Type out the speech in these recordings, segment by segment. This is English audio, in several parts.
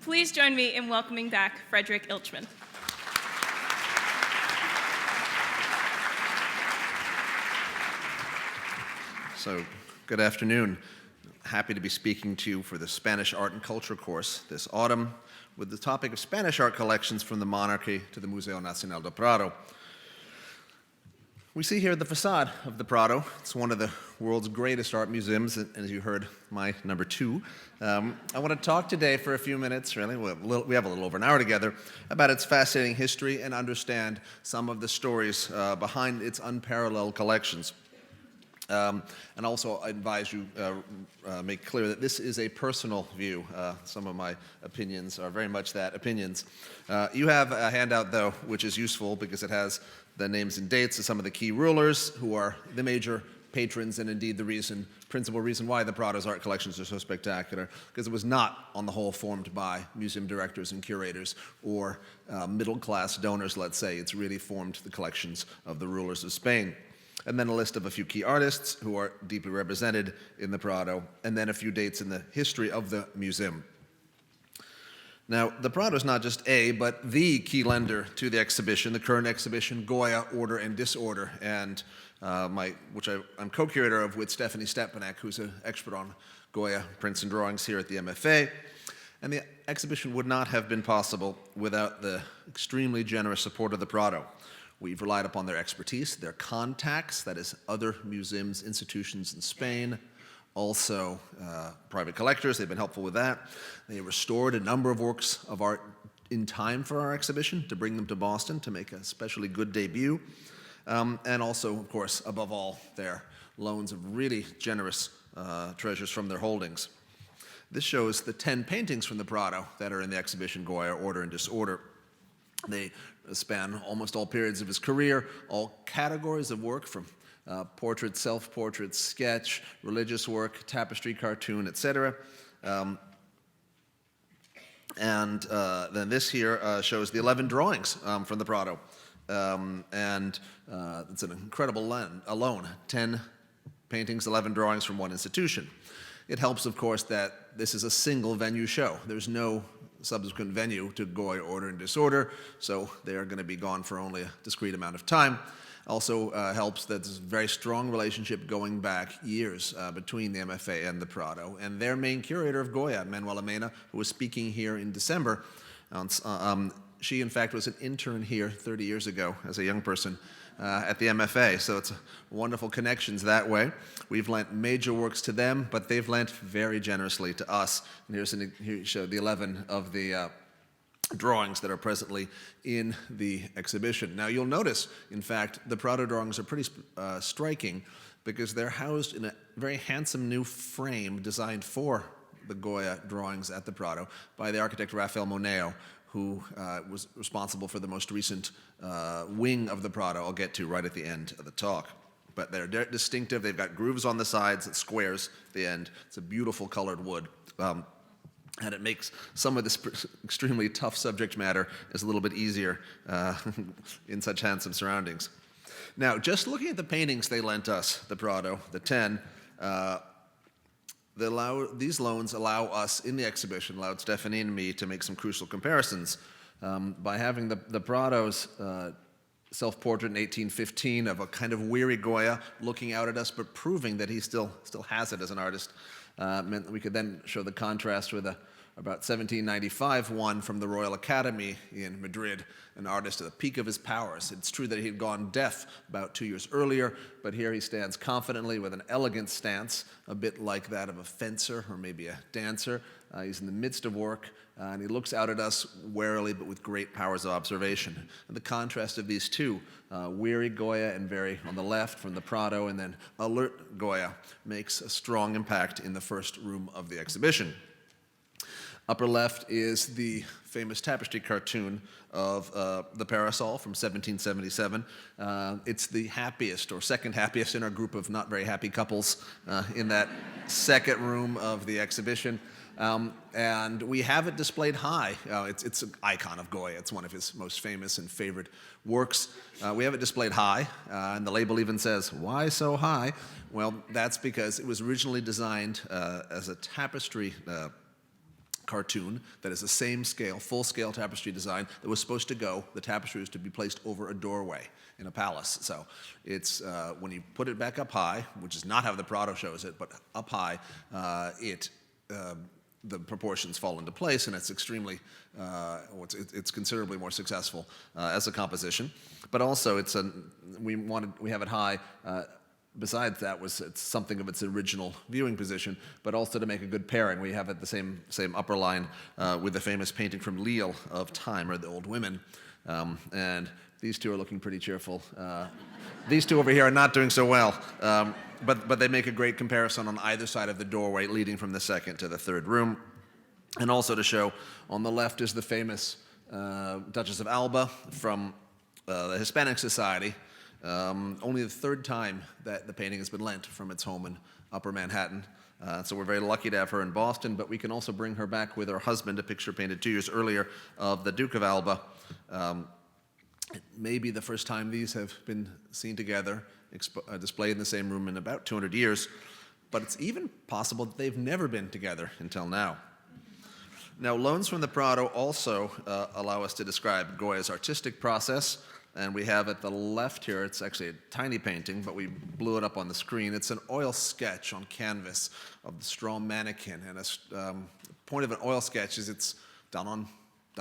Please join me in welcoming back Frederick Ilchman. So, good afternoon. Happy to be speaking to you for the Spanish Art and Culture course this autumn with the topic of Spanish art collections from the Monarchy to the Museo Nacional del Prado. We see here the facade of the Prado. It's one of the world's greatest art museums, and as you heard, my number two. I want to talk today for a few minutes, really, we have a little over an hour together, about its fascinating history and understand some of the stories behind its unparalleled collections. And also I advise you, make clear that this is a personal view. Some of my opinions are very much that, opinions. You have a handout, though, which is useful because it has the names and dates of some of the key rulers who are the major patrons and indeed the principal reason why the Prado's art collections are so spectacular, because it was not, on the whole, formed by museum directors and curators or middle-class donors, let's say. It's really formed the collections of the rulers of Spain. And then a list of a few key artists who are deeply represented in the Prado, and then a few dates in the history of the museum. Now, the Prado is not just a, but the key lender to the exhibition, the current exhibition, Goya, Order and Disorder, and which I'm co-curator of with Stephanie Stepanek, who's an expert on Goya prints and drawings here at the MFA. And the exhibition would not have been possible without the extremely generous support of the Prado. We've relied upon their expertise, their contacts, that is, other museums, institutions in Spain, also private collectors. They've been helpful with that. They restored a number of works of art in time for our exhibition to bring them to Boston to make a especially good debut. And also, of course, above all, their loans of really generous treasures from their holdings. This shows the 10 paintings from the Prado that are in the exhibition Goya, Order and Disorder. They span almost all periods of his career, all categories of work from portrait, self-portrait, sketch, religious work, tapestry, cartoon, etc. Then this here shows the 11 drawings from the Prado. It's an incredible alone, 10 paintings, 11 drawings from one institution. It helps, of course, that this is a single venue show. There's no subsequent venue to Goya, Order and Disorder, so they are going to be gone for only a discrete amount of time. Also helps that there's a very strong relationship going back years between the MFA and the Prado. And their main curator of Goya, Manuela Mena, who was speaking here in December, she, in fact, was an intern here 30 years ago as a young person at the MFA, so it's wonderful connections that way. We've lent major works to them, but they've lent very generously to us. And here you show the 11 of the drawings that are presently in the exhibition. Now you'll notice, in fact, the Prado drawings are pretty striking because they're housed in a very handsome new frame designed for the Goya drawings at the Prado by the architect Rafael Moneo, who was responsible for the most recent wing of the Prado I'll get to right at the end of the talk. But they're distinctive. They've got grooves on the sides and squares at the end. It's a beautiful colored wood. And it makes some of this extremely tough subject matter is a little bit easier in such handsome surroundings. Now, just looking at the paintings they lent us, the Prado, the 10, these loans allow us in the exhibition, allowed Stephanie and me to make some crucial comparisons. By having the Prado's self-portrait in 1815 of a kind of weary Goya looking out at us, but proving that he still has it as an artist, meant that we could then show the contrast with about 1795 one from the Royal Academy in Madrid, an artist at the peak of his powers. It's true that he had gone deaf about 2 years earlier, but here he stands confidently with an elegant stance, a bit like that of a fencer or maybe a dancer. He's in the midst of work, and he looks out at us warily but with great powers of observation. And the contrast of these two, weary Goya and very on the left from the Prado, and then alert Goya, makes a strong impact in the first room of the exhibition. Upper left is the famous tapestry cartoon of the Parasol from 1777. It's the happiest or second happiest in our group of not very happy couples in that second room of the exhibition. And we have it displayed high. It's an icon of Goya. It's one of his most famous and favorite works. We have it displayed high, and the label even says, "Why so high?" Well, that's because it was originally designed as a tapestry cartoon that is the same scale, full-scale tapestry design that was supposed to go. The tapestry was to be placed over a doorway in a palace. So it's when you put it back up high, which is not how the Prado shows it, but up high, the proportions fall into place, and it's extremely, it's considerably more successful as a composition. But also, we have it high. Besides that, it's something of its original viewing position, but also to make a good pairing. We have it the same upper line with the famous painting from Lille of Time, or the Old Women, and these two are looking pretty cheerful. These two over here are not doing so well, but they make a great comparison on either side of the doorway leading from the second to the third room. And also to show, on the left is the famous Duchess of Alba from the Hispanic Society. Only the third time that the painting has been lent from its home in Upper Manhattan. So we're very lucky to have her in Boston, but we can also bring her back with her husband, a picture painted 2 years earlier of the Duke of Alba. It may be the first time these have been seen together, displayed in the same room in about 200 years, but it's even possible that they've never been together until now. Now, loans from the Prado also allow us to describe Goya's artistic process, and we have at the left here, it's actually a tiny painting, but we blew it up on the screen. It's an oil sketch on canvas of the straw mannequin, and the point of an oil sketch is it's done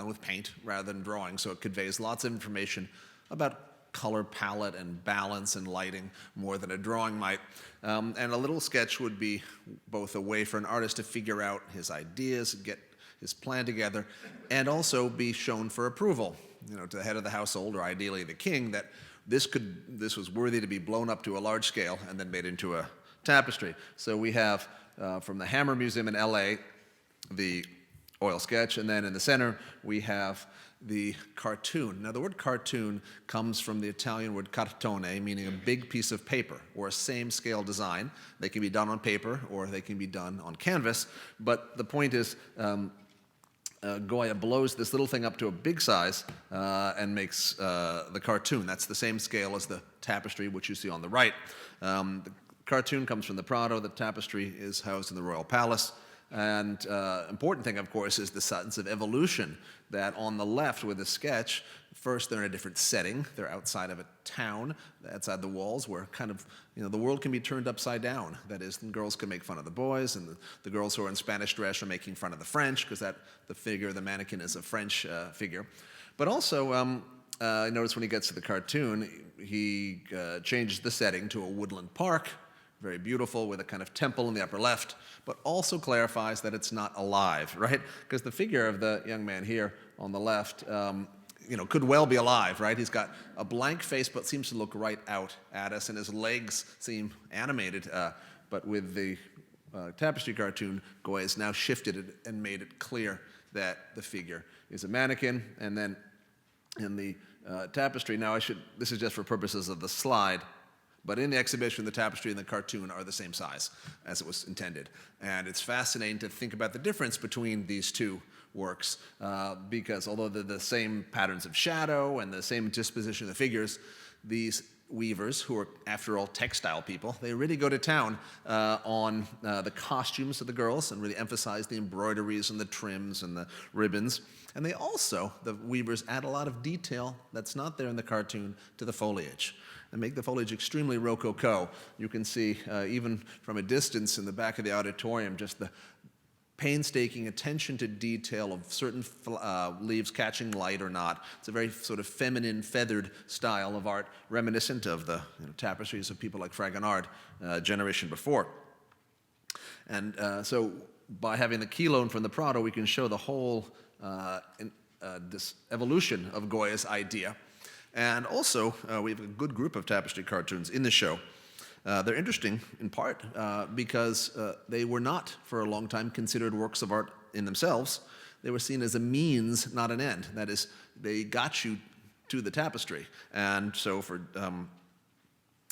with paint rather than drawing, so it conveys lots of information about color palette and balance and lighting more than a drawing might. And a little sketch would be both a way for an artist to figure out his ideas, get his plan together, and also be shown for approval, to the head of the household, or ideally the king, that this was worthy to be blown up to a large scale and then made into a tapestry. So we have from the Hammer Museum in LA the oil sketch, and then in the center we have the cartoon. Now, the word cartoon comes from the Italian word cartone, meaning a big piece of paper or a same scale design. They can be done on paper or they can be done on canvas, but the point is Goya blows this little thing up to a big size and makes the cartoon. That's the same scale as the tapestry, which you see on the right. The cartoon comes from the Prado. The tapestry is housed in the Royal Palace. And important thing, of course, is the sense of evolution, that on the left with the sketch, first they're in a different setting. They're outside of a town, outside the walls, where kind of, the world can be turned upside down. That is, the girls can make fun of the boys, and the girls who are in Spanish dress are making fun of the French, because the figure, the mannequin, is a French figure. But also, I notice when he gets to the cartoon, he changes the setting to a woodland park, very beautiful, with a kind of temple in the upper left, but also clarifies that it's not alive, right? Because the figure of the young man here on the left, could well be alive, right? He's got a blank face, but seems to look right out at us, and his legs seem animated. But with the tapestry cartoon, Goya has now shifted it and made it clear that the figure is a mannequin. And then in the tapestry, this is just for purposes of the slide, but in the exhibition, the tapestry and the cartoon are the same size as it was intended. And it's fascinating to think about the difference between these two works, because although they're the same patterns of shadow and the same disposition of the figures, these weavers, who are, after all, textile people, they really go to town on the costumes of the girls and really emphasize the embroideries and the trims and the ribbons. And they also, the weavers, add a lot of detail that's not there in the cartoon to the foliage, and make the foliage extremely rococo. You can see, even from a distance in the back of the auditorium, just the painstaking attention to detail of certain leaves catching light or not. It's a very sort of feminine, feathered style of art, reminiscent of the tapestries of people like Fragonard, generation before. And so by having the key loan from the Prado, we can show the whole this evolution of Goya's idea. And also, we have a good group of tapestry cartoons in the show. They're interesting, in part, because they were not, for a long time, considered works of art in themselves. They were seen as a means, not an end. That is, they got you to the tapestry. And so for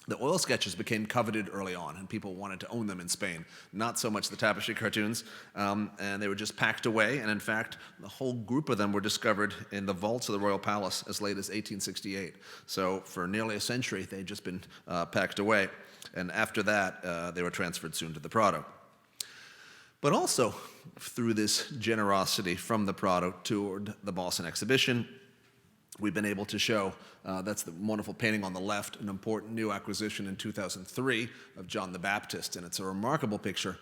the oil sketches became coveted early on, and people wanted to own them in Spain. Not so much the tapestry cartoons, and they were just packed away. And in fact, the whole group of them were discovered in the vaults of the Royal Palace as late as 1868. So for nearly a century, they'd just been packed away. And after that, they were transferred soon to the Prado. But also, through this generosity from the Prado toward the Boston exhibition, we've been able to show, that's the wonderful painting on the left, an important new acquisition in 2003 of John the Baptist. And it's a remarkable picture,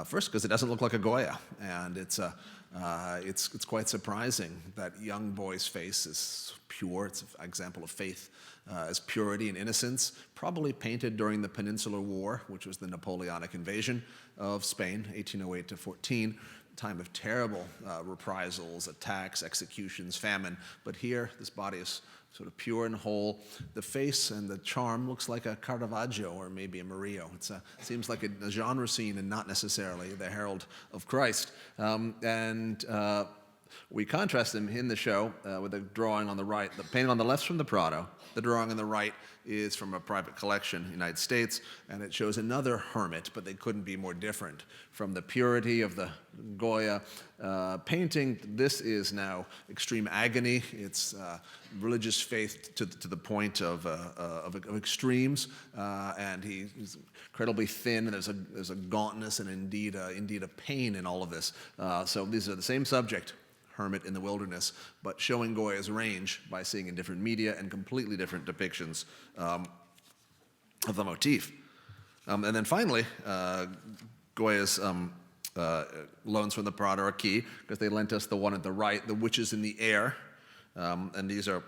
first because it doesn't look like a Goya. And it's quite surprising. That young boy's face is pure. It's an example of faith as purity and innocence, probably painted during the Peninsular War, which was the Napoleonic invasion of Spain, 1808 to 14. Time of terrible reprisals, attacks, executions, famine. But here, this body is sort of pure and whole. The face and the charm looks like a Caravaggio or maybe a Murillo. It seems like a genre scene and not necessarily the herald of Christ. We contrast them in the show with a drawing on the right. The painting on the left is from the Prado. The drawing on the right is from a private collection in the United States, and it shows another hermit, but they couldn't be more different from the purity of the Goya painting. This is now extreme agony. It's religious faith to the point of extremes, and he's incredibly thin. There's a gauntness and indeed a pain in all of this. So these are the same subject, hermit in the wilderness, but showing Goya's range by seeing in different media and completely different depictions of the motif. And then finally, Goya's loans from the Prado are key because they lent us the one at the right, The Witches in the Air. And these are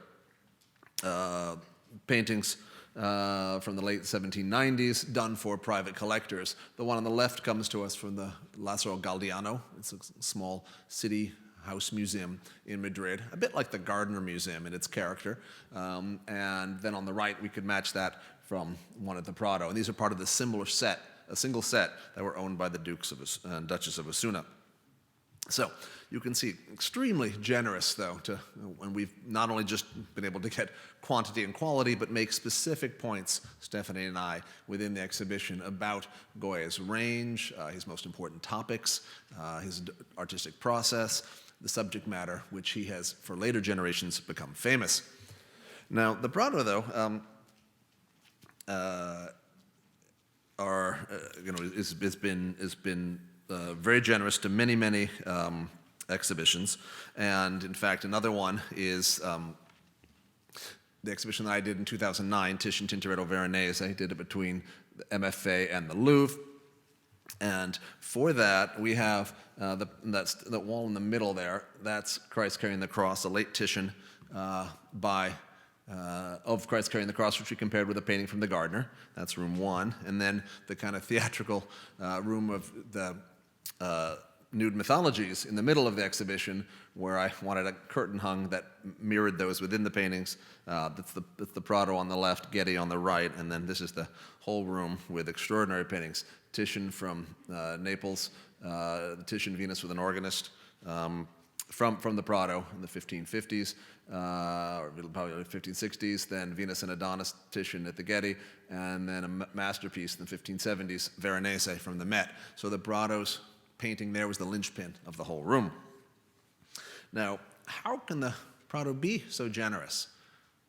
paintings from the late 1790s, done for private collectors. The one on the left comes to us from the Lazaro Galdiano. It's a small city house museum in Madrid, a bit like the Gardner Museum in its character. And then on the right, we could match that from one at the Prado. And these are part of the single set that were owned by the Dukes and Duchess of Osuna. So you can see extremely generous, though, and we've not only just been able to get quantity and quality, but make specific points, Stephanie and I, within the exhibition about Goya's range, his most important topics, his artistic process, the subject matter, which he has, for later generations, become famous. Now, the Prado, though, has been very generous to many exhibitions, and in fact, another one is the exhibition that I did in 2009, Titian, Tintoretto, Veronese. I did it between the MFA and the Louvre. And for that, we have that's the wall in the middle there. That's Christ carrying the cross, a late Titian of Christ carrying the cross, which we compared with a painting from the Gardner. That's room 1. And then the kind of theatrical room of the nude mythologies in the middle of the exhibition, where I wanted a curtain hung that mirrored those within the paintings. That's the Prado on the left, Getty on the right, and then this is the whole room with extraordinary paintings. Titian from Naples, Titian Venus with an organist, from the Prado in the 1550s, or probably 1560s, then Venus and Adonis, Titian at the Getty, and then a masterpiece in the 1570s, Veronese from the Met. So the Prado's painting there was the linchpin of the whole room. Now, how can the Prado be so generous?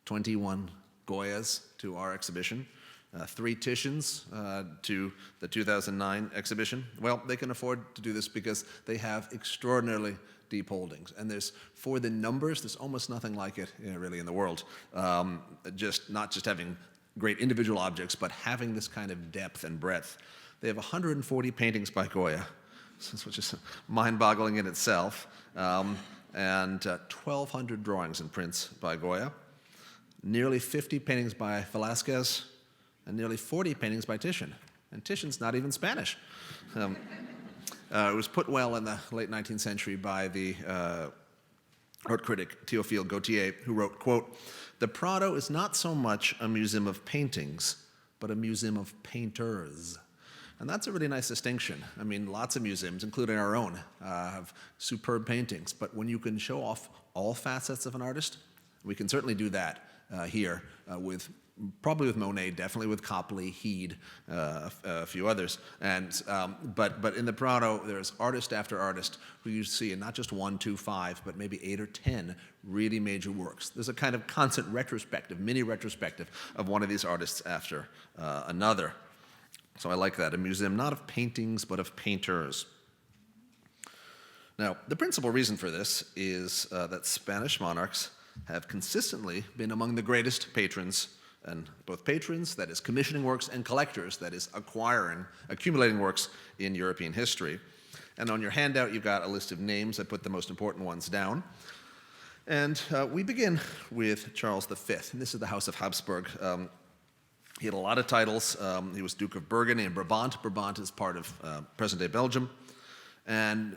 21 Goyas to our exhibition, 3 Titians to the 2009 exhibition. Well, they can afford to do this because they have extraordinarily deep holdings. And for the numbers, there's almost nothing like it really in the world. Not just having great individual objects, but having this kind of depth and breadth. They have 140 paintings by Goya, which is mind-boggling in itself, and 1,200 drawings and prints by Goya, nearly 50 paintings by Velázquez, and nearly 40 paintings by Titian. And Titian's not even Spanish. It was put well in the late 19th century by the art critic Théophile Gautier, who wrote, quote, "The Prado is not so much a museum of paintings, but a museum of painters." And that's a really nice distinction. I mean, lots of museums, including our own, have superb paintings. But when you can show off all facets of an artist, we can certainly do that here probably with Monet, definitely with Copley, Heed, a few others. But in the Prado, there's artist after artist who you see in not just 1, 2, 5, but maybe 8 or 10 really major works. There's a kind of constant retrospective, mini retrospective of one of these artists after another. So I like that, a museum not of paintings, but of painters. Now, the principal reason for this is that Spanish monarchs have consistently been among the greatest patrons, and both patrons, that is commissioning works, and collectors, that is accumulating works in European history. And on your handout, you've got a list of names. I put the most important ones down. And we begin with Charles V, and this is the House of Habsburg. He had a lot of titles. He was Duke of Burgundy and Brabant. Brabant is part of present-day Belgium. And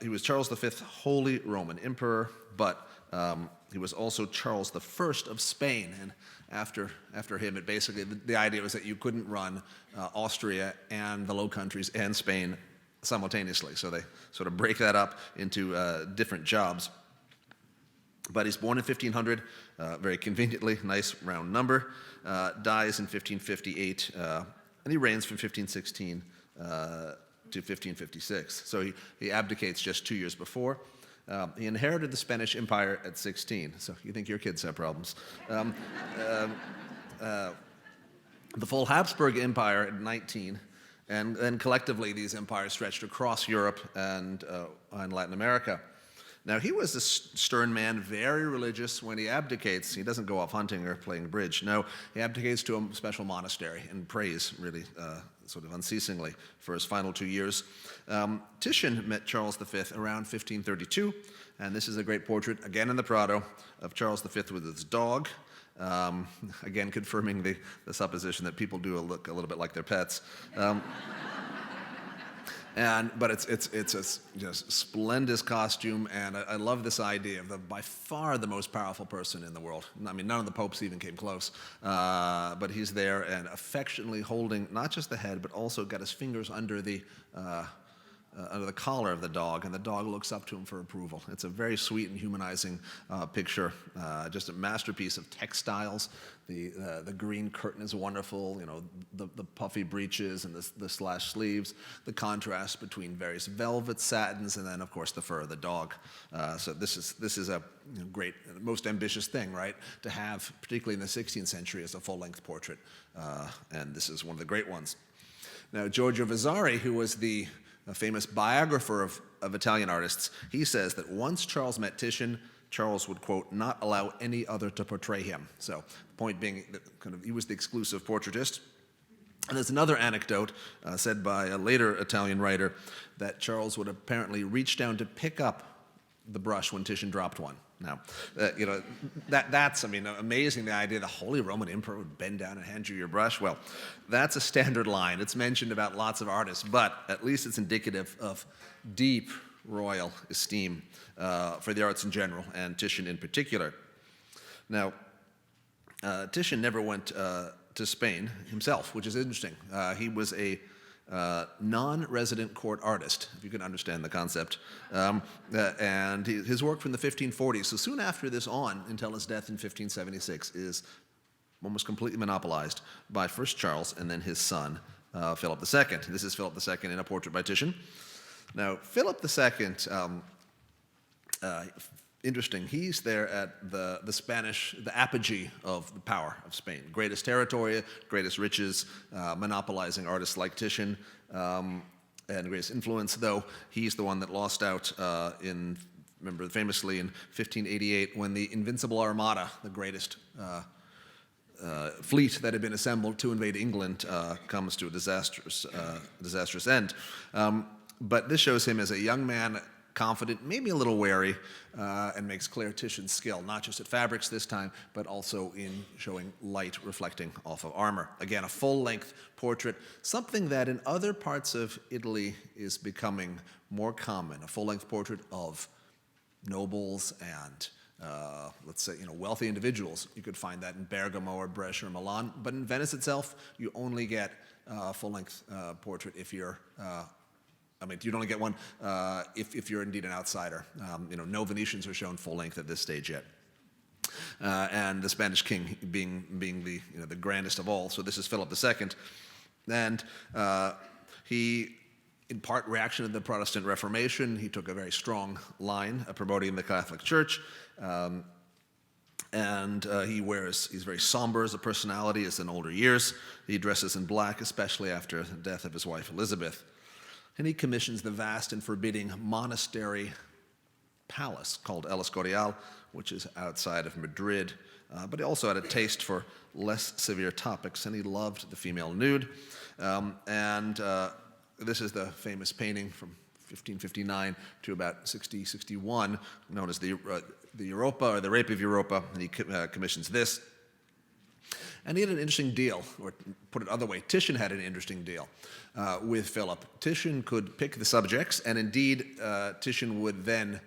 he was Charles V, Holy Roman Emperor, but he was also Charles I of Spain. And after him, it basically, the idea was that you couldn't run Austria and the Low Countries and Spain simultaneously. So they sort of break that up into different jobs. But he's born in 1500, very conveniently, nice round number, dies in 1558, and he reigns from 1516 to 1556. So he abdicates just 2 years before. He inherited the Spanish Empire at 16, so you think your kids have problems. The full Habsburg Empire at 19, and then collectively these empires stretched across Europe and Latin America. Now, he was a stern man, very religious. When he abdicates, he doesn't go off hunting or playing bridge. No, he abdicates to a special monastery and prays really sort of unceasingly for his final 2 years. Titian met Charles V around 1532, and this is a great portrait, again in the Prado, of Charles V with his dog, again confirming the supposition that people do look a little bit like their pets. But it's a just splendid costume, and I love this idea of by far the most powerful person in the world. I mean, none of the popes even came close, but he's there and affectionately holding not just the head, but also got his fingers under the collar of the dog, and the dog looks up to him for approval. It's a very sweet and humanizing picture, just a masterpiece of textiles. The green curtain is wonderful, you know, the puffy breeches and the slash sleeves, the contrast between various velvet satins, and then, of course, the fur of the dog. So this is a great, most ambitious thing, right, to have, particularly in the 16th century, as a full-length portrait, and this is one of the great ones. Now, Giorgio Vasari, who was the famous biographer of Italian artists, he says that once Charles met Titian, Charles would, quote, not allow any other to portray him. So the point being that he was the exclusive portraitist. And there's another anecdote said by a later Italian writer that Charles would apparently reach down to pick up the brush when Titian dropped one. Now, that's amazing, the idea the Holy Roman Emperor would bend down and hand you your brush. Well, that's a standard line. It's mentioned about lots of artists, but at least it's indicative of deep royal esteem for the arts in general, and Titian in particular. Now, Titian never went to Spain himself, which is interesting. He was a non-resident court artist, if you can understand the concept, and his work from the 1540s, so soon after this on, until his death in 1576, is almost completely monopolized by first Charles and then his son, Philip II. This is Philip II in a portrait by Titian. Now, Philip II, interesting, he's there at the apogee of the power of Spain. Greatest territory, greatest riches, monopolizing artists like Titian, and greatest influence, though he's the one that lost out remember famously in 1588 when the Invincible Armada, the greatest fleet that had been assembled to invade England, comes to a disastrous end. But this shows him as a young man, confident, maybe a little wary, and makes clear Titian's skill, not just at fabrics this time, but also in showing light reflecting off of armor. Again, a full-length portrait, something that in other parts of Italy is becoming more common, a full-length portrait of nobles and let's say, wealthy individuals. You could find that in Bergamo or Brescia or Milan, but in Venice itself, you only get a full-length portrait if you're you'd only get one if you're indeed an outsider. No Venetians are shown full length at this stage yet. And the Spanish king being the grandest of all. So this is Philip II, and he, in part reaction to the Protestant Reformation, he took a very strong line promoting the Catholic Church. And he's very somber as a personality as in older years. He dresses in black, especially after the death of his wife Elizabeth. And he commissions the vast and forbidding monastery palace called El Escorial, which is outside of Madrid. But he also had a taste for less severe topics, and he loved the female nude. This is the famous painting from 1559 to about 60-61, known as the Europa, or the Rape of Europa, and he commissions this. And he had an interesting deal, or put it other way, Titian had an interesting deal with Philip. Titian could pick the subjects, and indeed Titian would then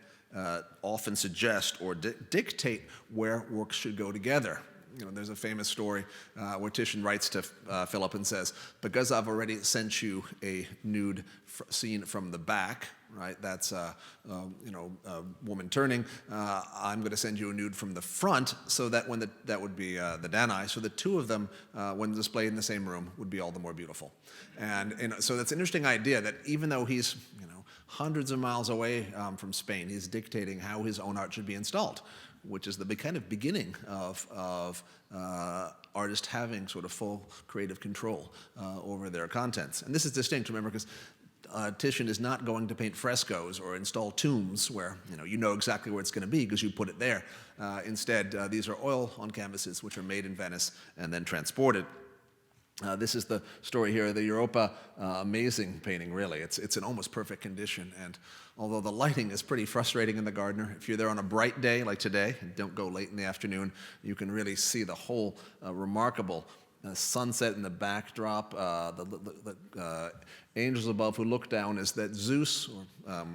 often suggest or dictate where works should go together. You know, there's a famous story where Titian writes to Philip and says, because I've already sent you a nude scene from the back, right? That's a woman turning. I'm going to send you a nude from the front, so that when that would be the Danae, so the two of them, when displayed in the same room, would be all the more beautiful. And so that's an interesting idea that even though he's hundreds of miles away from Spain, he's dictating how his own art should be installed, which is the kind of beginning of artists having sort of full creative control over their contents. And this is distinct, remember, because Titian is not going to paint frescoes or install tombs where you know exactly where it's going to be because you put it there. Instead, these are oil on canvases which are made in Venice and then transported. This is the story here, the Europa, amazing painting, really. It's in almost perfect condition, and although the lighting is pretty frustrating in the Gardner, if you're there on a bright day like today, and don't go late in the afternoon, you can really see the whole remarkable sunset in the backdrop. The angels above who look down is that Zeus, or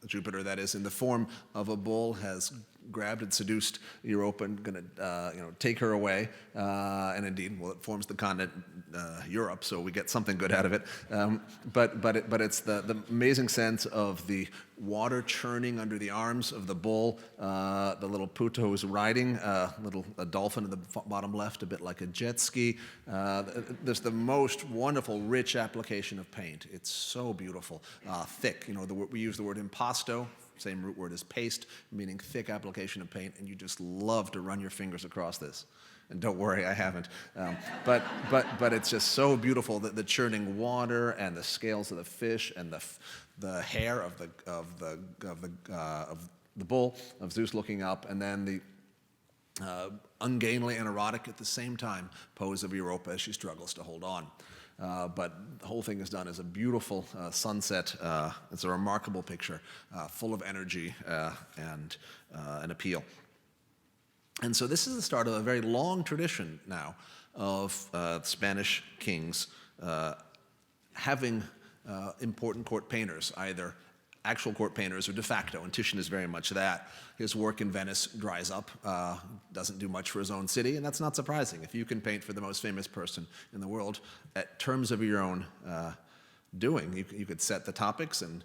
Jupiter, that is, in the form of a bull, has grabbed and seduced Europa and going to take her away. And indeed, well, it forms the continent Europe, so we get something good out of it. But it's the amazing sense of the water churning under the arms of the bull, the little puto who's riding, a dolphin in the bottom left, a bit like a jet ski. There's the most wonderful, rich application of paint. It's so beautiful, thick. We use the word impasto. Same root word as paste, meaning thick application of paint, and you just love to run your fingers across this. And don't worry, I haven't. But it's just so beautiful that the churning water and the scales of the fish and the hair of the bull of Zeus looking up, and then the ungainly and erotic at the same time pose of Europa as she struggles to hold on. But the whole thing is done as a beautiful sunset. It's a remarkable picture, full of energy and an appeal. And so this is the start of a very long tradition now of Spanish kings having important court painters, either actual court painters or de facto, and Titian is very much that. His work in Venice dries up, doesn't do much for his own city, and that's not surprising. If you can paint for the most famous person in the world at terms of your own doing, you could set the topics, and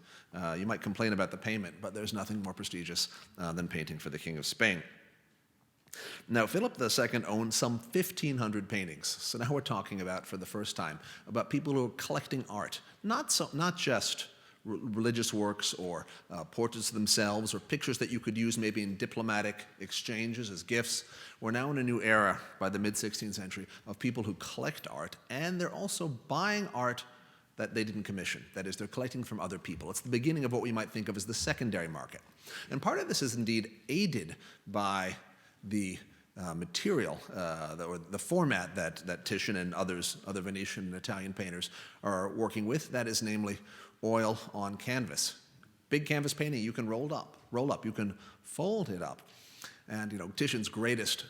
you might complain about the payment, but there's nothing more prestigious than painting for the King of Spain. Now, Philip II owned some 1,500 paintings. So now we're talking about, for the first time, about people who are collecting art, not just religious works or portraits of themselves or pictures that you could use maybe in diplomatic exchanges as gifts. We're now in a new era by the mid-16th century of people who collect art, and they're also buying art that they didn't commission. That is, they're collecting from other people. It's the beginning of what we might think of as the secondary market. And part of this is indeed aided by the material, or the format that Titian and other Venetian and Italian painters are working with. That is namely oil on canvas. Big canvas painting, you can roll up, you can fold it up. And Titian's greatest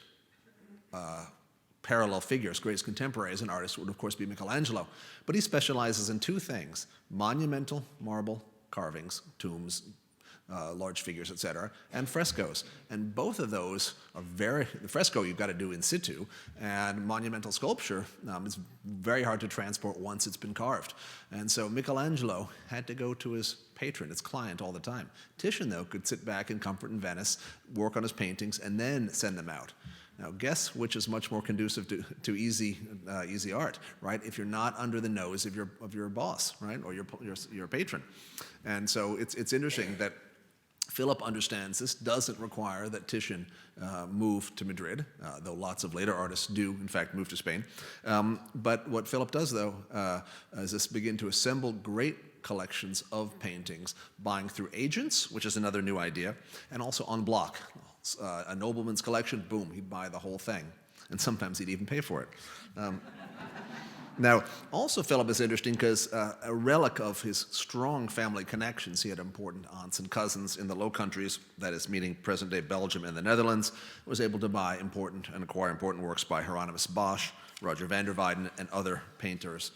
parallel figures, greatest contemporary as an artist would of course be Michelangelo. But he specializes in two things: monumental marble carvings, tombs, large figures, etc., and frescoes. And both of those are the fresco you've got to do in situ, and monumental sculpture is very hard to transport once it's been carved. And so Michelangelo had to go to his patron, his client, all the time. Titian, though, could sit back in comfort in Venice, work on his paintings, and then send them out. Now, guess which is much more conducive to easy art, right? If you're not under the nose of your boss, right, or your patron. And so it's interesting that Philip understands this doesn't require that Titian move to Madrid, though lots of later artists do, in fact, move to Spain. But what Philip does, though, is this begin to assemble great collections of paintings, buying through agents, which is another new idea, and also en bloc. A nobleman's collection, boom, he'd buy the whole thing. And sometimes he'd even pay for it. Now, also Philip is interesting because a relic of his strong family connections, he had important aunts and cousins in the Low Countries, that is, meaning present-day Belgium and the Netherlands, was able to buy important and acquire important works by Hieronymus Bosch, Roger van der Weyden, and other painters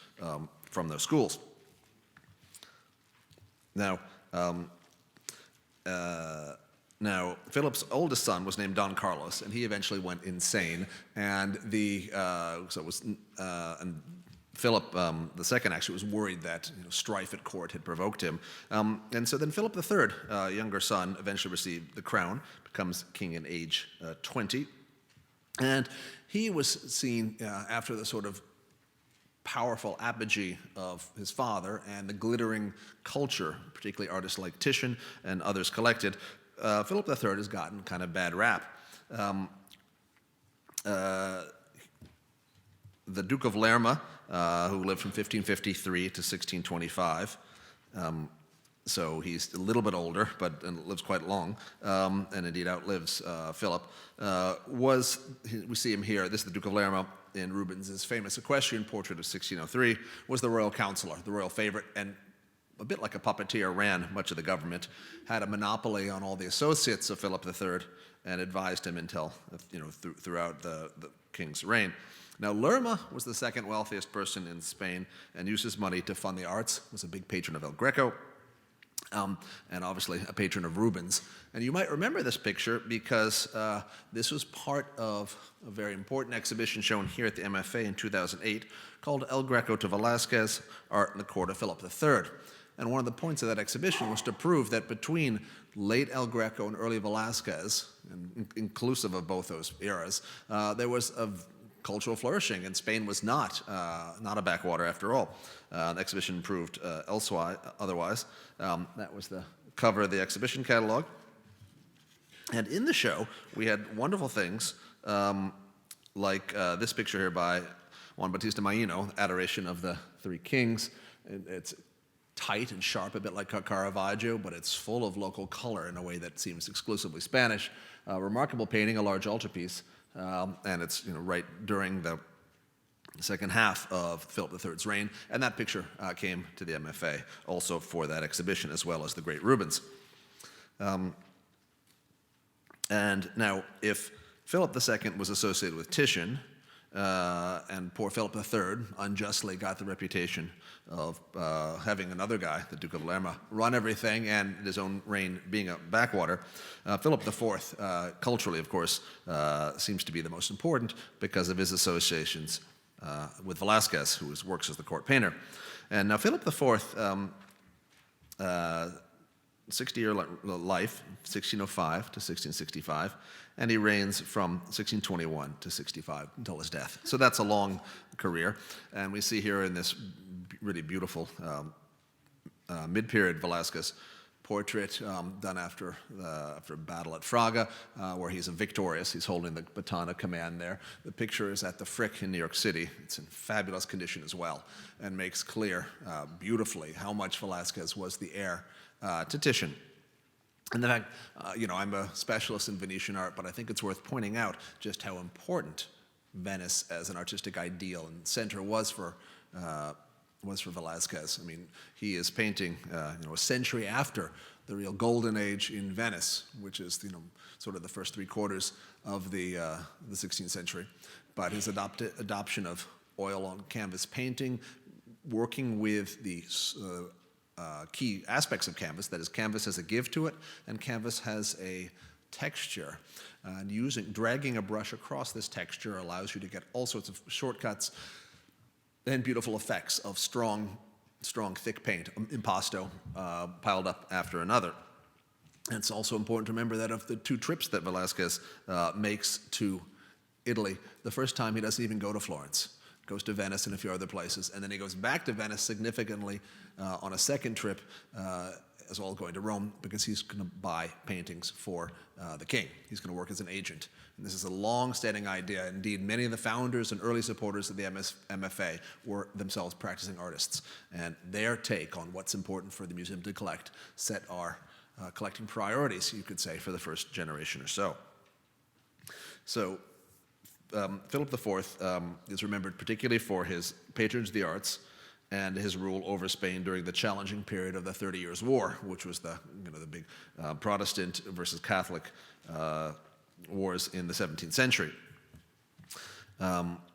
from those schools. Now, Philip's oldest son was named Don Carlos, and he eventually went insane. And Philip II actually was worried that strife at court had provoked him. And so then Philip III, younger son, eventually received the crown, becomes king in age 20. And he was seen after the sort of powerful apogee of his father and the glittering culture, particularly artists like Titian and others collected. Philip III has gotten kind of bad rap. The Duke of Lerma, who lived from 1553 to 1625, so he's a little bit older, but lives quite long, and indeed outlives Philip, we see him here, this is the Duke of Lerma in Rubens' famous equestrian portrait of 1603, was the royal counselor, the royal favorite, and a bit like a puppeteer, ran much of the government, had a monopoly on all the associates of Philip III, and advised him until, throughout the king's reign. Now, Lerma was the second wealthiest person in Spain and used his money to fund the arts, was a big patron of El Greco, and obviously a patron of Rubens. And you might remember this picture because this was part of a very important exhibition shown here at the MFA in 2008 called El Greco to Velázquez, Art in the Court of Philip III. And one of the points of that exhibition was to prove that between late El Greco and early Velázquez, and inclusive of both those eras, there was a cultural flourishing, and Spain was not a backwater after all. The exhibition proved otherwise. That was the cover of the exhibition catalog. And in the show, we had wonderful things like this picture here by Juan Bautista Maino, Adoration of the Three Kings. It's tight and sharp, a bit like Caravaggio, but it's full of local color in a way that seems exclusively Spanish. Remarkable painting, a large altarpiece, and it's right during the second half of Philip III's reign, and that picture came to the MFA also for that exhibition, as well as the great Rubens. And now, if Philip II was associated with Titian, and poor Philip III unjustly got the reputation of having another guy, the Duke of Lerma, run everything and his own reign being a backwater. Philip IV, culturally, of course, seems to be the most important because of his associations with Velázquez, who works as the court painter. And now Philip IV, 60-year life, 1605 to 1665, and he reigns from 1621 to 65 until his death. So that's a long career, and we see here in this really beautiful mid-period Velázquez portrait done after a battle at Fraga, where he's victorious. He's holding the baton of command there. The picture is at the Frick in New York City. It's in fabulous condition as well, and makes clear beautifully how much Velázquez was the heir to Titian. And in fact, I'm a specialist in Venetian art, but I think it's worth pointing out just how important Venice as an artistic ideal and center was for Velázquez. I mean, he is painting, a century after the real golden age in Venice, which is, sort of the first three quarters of the 16th century. But his adoption of oil on canvas painting, working with the key aspects of canvas, that is, canvas has a give to it, and canvas has a texture. And dragging a brush across this texture allows you to get all sorts of shortcuts and beautiful effects of strong, thick paint, impasto, piled up after another. And it's also important to remember that of the two trips that Velázquez makes to Italy, the first time he doesn't even go to Florence. Goes to Venice and a few other places, and then he goes back to Venice significantly on a second trip as well as going to Rome, because he's going to buy paintings for the king. He's going to work as an agent. And this is a long-standing idea. Indeed, many of the founders and early supporters of the MFA were themselves practicing artists. And their take on what's important for the museum to collect set our collecting priorities, you could say, for the first generation or so. So Philip IV is remembered particularly for his patronage of the arts and his rule over Spain during the challenging period of the 30 Years' War, which was the big Protestant versus Catholic wars in the 17th century.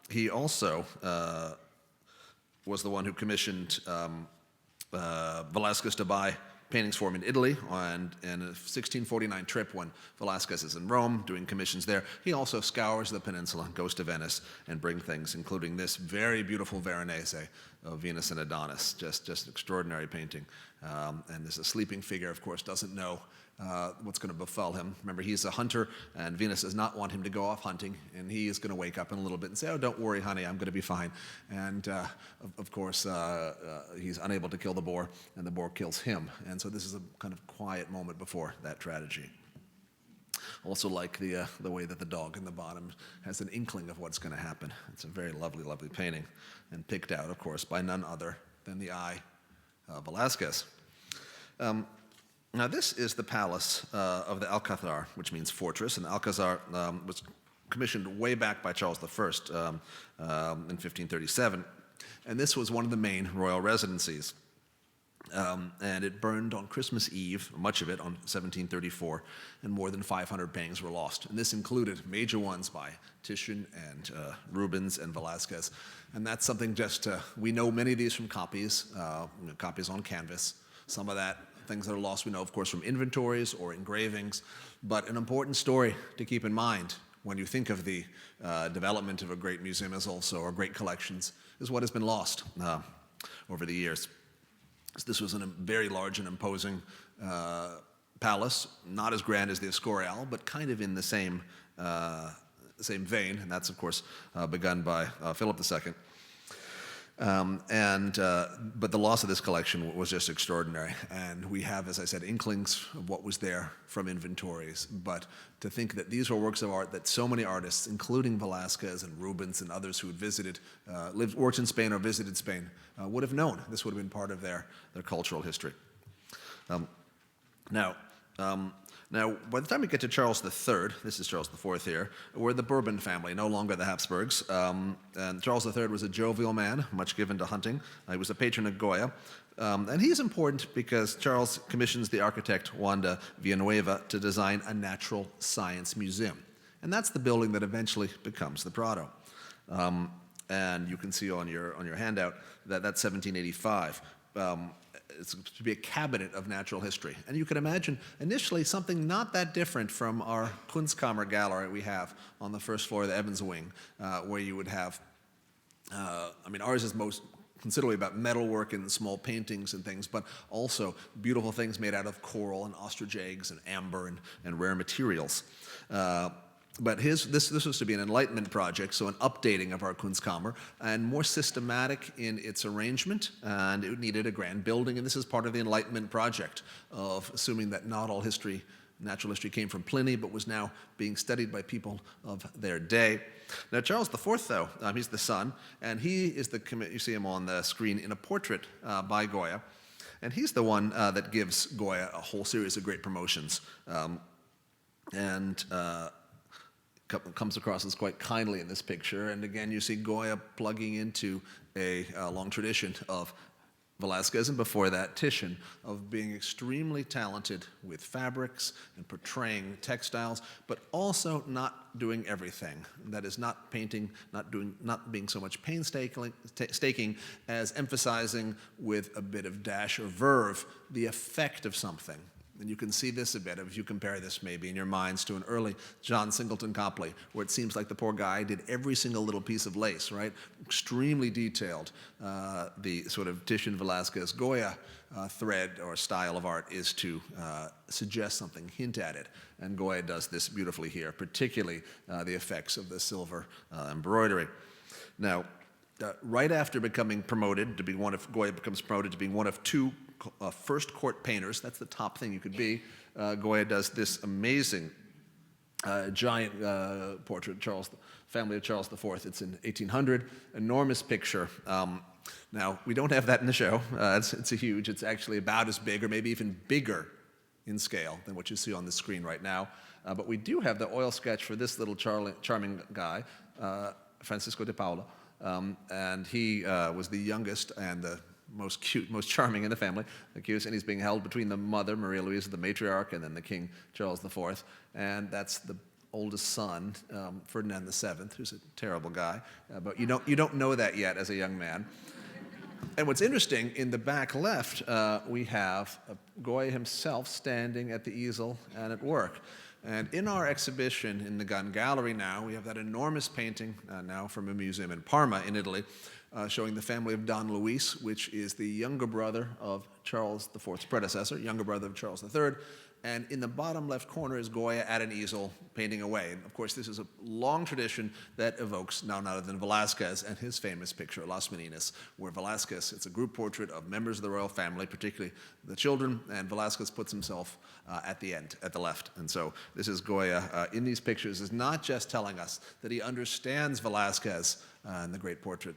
He also was the one who commissioned Velázquez to buy paintings for him in Italy, and in a 1649 trip when Velázquez is in Rome doing commissions there, he also scours the peninsula, goes to Venice, and brings things, including this very beautiful Veronese of Venus and Adonis, just extraordinary painting. And there's a sleeping figure, of course, doesn't know what's going to befall him. Remember, he's a hunter, and Venus does not want him to go off hunting, and he is going to wake up in a little bit and say, "Oh, don't worry, honey, I'm going to be fine." And of course, he's unable to kill the boar, and the boar kills him. And so this is a kind of quiet moment before that tragedy. Also like the way that the dog in the bottom has an inkling of what's going to happen. It's a very lovely, lovely painting, and picked out, of course, by none other than the eye Velázquez. Now this is the palace of the Alcázar, which means fortress, and the Alcázar was commissioned way back by Charles I in 1537, and this was one of the main royal residencies. And it burned on Christmas Eve, much of it on 1734, and more than 500 paintings were lost. And this included major ones by Titian and Rubens and Velázquez. And that's something we know many of these from copies, copies on canvas. Some of that, things that are lost, we know, of course, from inventories or engravings. But an important story to keep in mind when you think of the development of a great museum or great collections, is what has been lost over the years. This was a very large and imposing palace, not as grand as the Escorial, but kind of in the same vein, and that's, of course, begun by Philip II. But the loss of this collection was just extraordinary, and we have, as I said, inklings of what was there from inventories. But to think that these were works of art that so many artists, including Velázquez and Rubens and others who had visited, worked in Spain or visited Spain, would have known. This would have been part of their cultural history. Now, by the time we get to Charles III, this is Charles IV here, we're the Bourbon family, no longer the Habsburgs. And Charles III was a jovial man, much given to hunting. He was a patron of Goya. And he's important because Charles commissions the architect Wanda Villanueva to design a natural science museum. And that's the building that eventually becomes the Prado. And you can see on your handout that that's 1785. It's to be a cabinet of natural history. And you can imagine initially something not that different from our Kunstkammer gallery we have on the first floor of the Evans Wing, where you would have, ours is most considerably about metalwork and small paintings and things, but also beautiful things made out of coral and ostrich eggs and amber and rare materials. But this was to be an enlightenment project, so an updating of our Kunstkammer, and more systematic in its arrangement, and it needed a grand building, and this is part of the enlightenment project of assuming that not all natural history came from Pliny, but was now being studied by people of their day. Now Charles IV, though, he's the son, and he is you see him on the screen in a portrait by Goya, and he's the one that gives Goya a whole series of great promotions. Comes across as quite kindly in this picture. And again, you see Goya plugging into a long tradition of Velázquez, and before that, Titian, of being extremely talented with fabrics and portraying textiles, but also not doing everything. That is, not painting, not being so much painstaking as emphasizing with a bit of dash or verve the effect of something. And you can see this a bit if you compare this maybe in your minds to an early John Singleton Copley, where it seems like the poor guy did every single little piece of lace, right? Extremely detailed. The sort of Titian, Velázquez, Goya thread or style of art is to suggest something, hint at it. And Goya does this beautifully here, particularly the effects of the silver embroidery. Now, right after becoming promoted to be Goya becomes promoted to being one of two first court painters. That's the top thing you could be. Goya does this amazing giant portrait, family of Charles IV. It's in 1800, enormous picture. Now, we don't have that in the show. It's a huge, it's actually about as big or maybe even bigger in scale than what you see on the screen right now. But we do have the oil sketch for this little charming guy, Francisco de Paula. And he was the youngest and the most cute, most charming in the family, the cutest, and he's being held between the mother, Maria Louisa, the matriarch, and then the King, Charles IV. And that's the oldest son, Ferdinand VII, who's a terrible guy. But you don't know that yet as a young man. And what's interesting, in the back left, we have Goya himself standing at the easel and at work. And in our exhibition in the Gun Gallery now, we have that enormous painting, now from a museum in Parma in Italy, showing the family of Don Luis, which is the younger brother of Charles IV's predecessor, younger brother of Charles III. And in the bottom left corner is Goya at an easel painting away. And of course, this is a long tradition that evokes none other than Velázquez and his famous picture, Las Meninas, where Velázquez, it's a group portrait of members of the royal family, particularly the children, and Velázquez puts himself at the end, at the left. And so this is Goya in these pictures, is not just telling us that he understands Velázquez and the great portrait,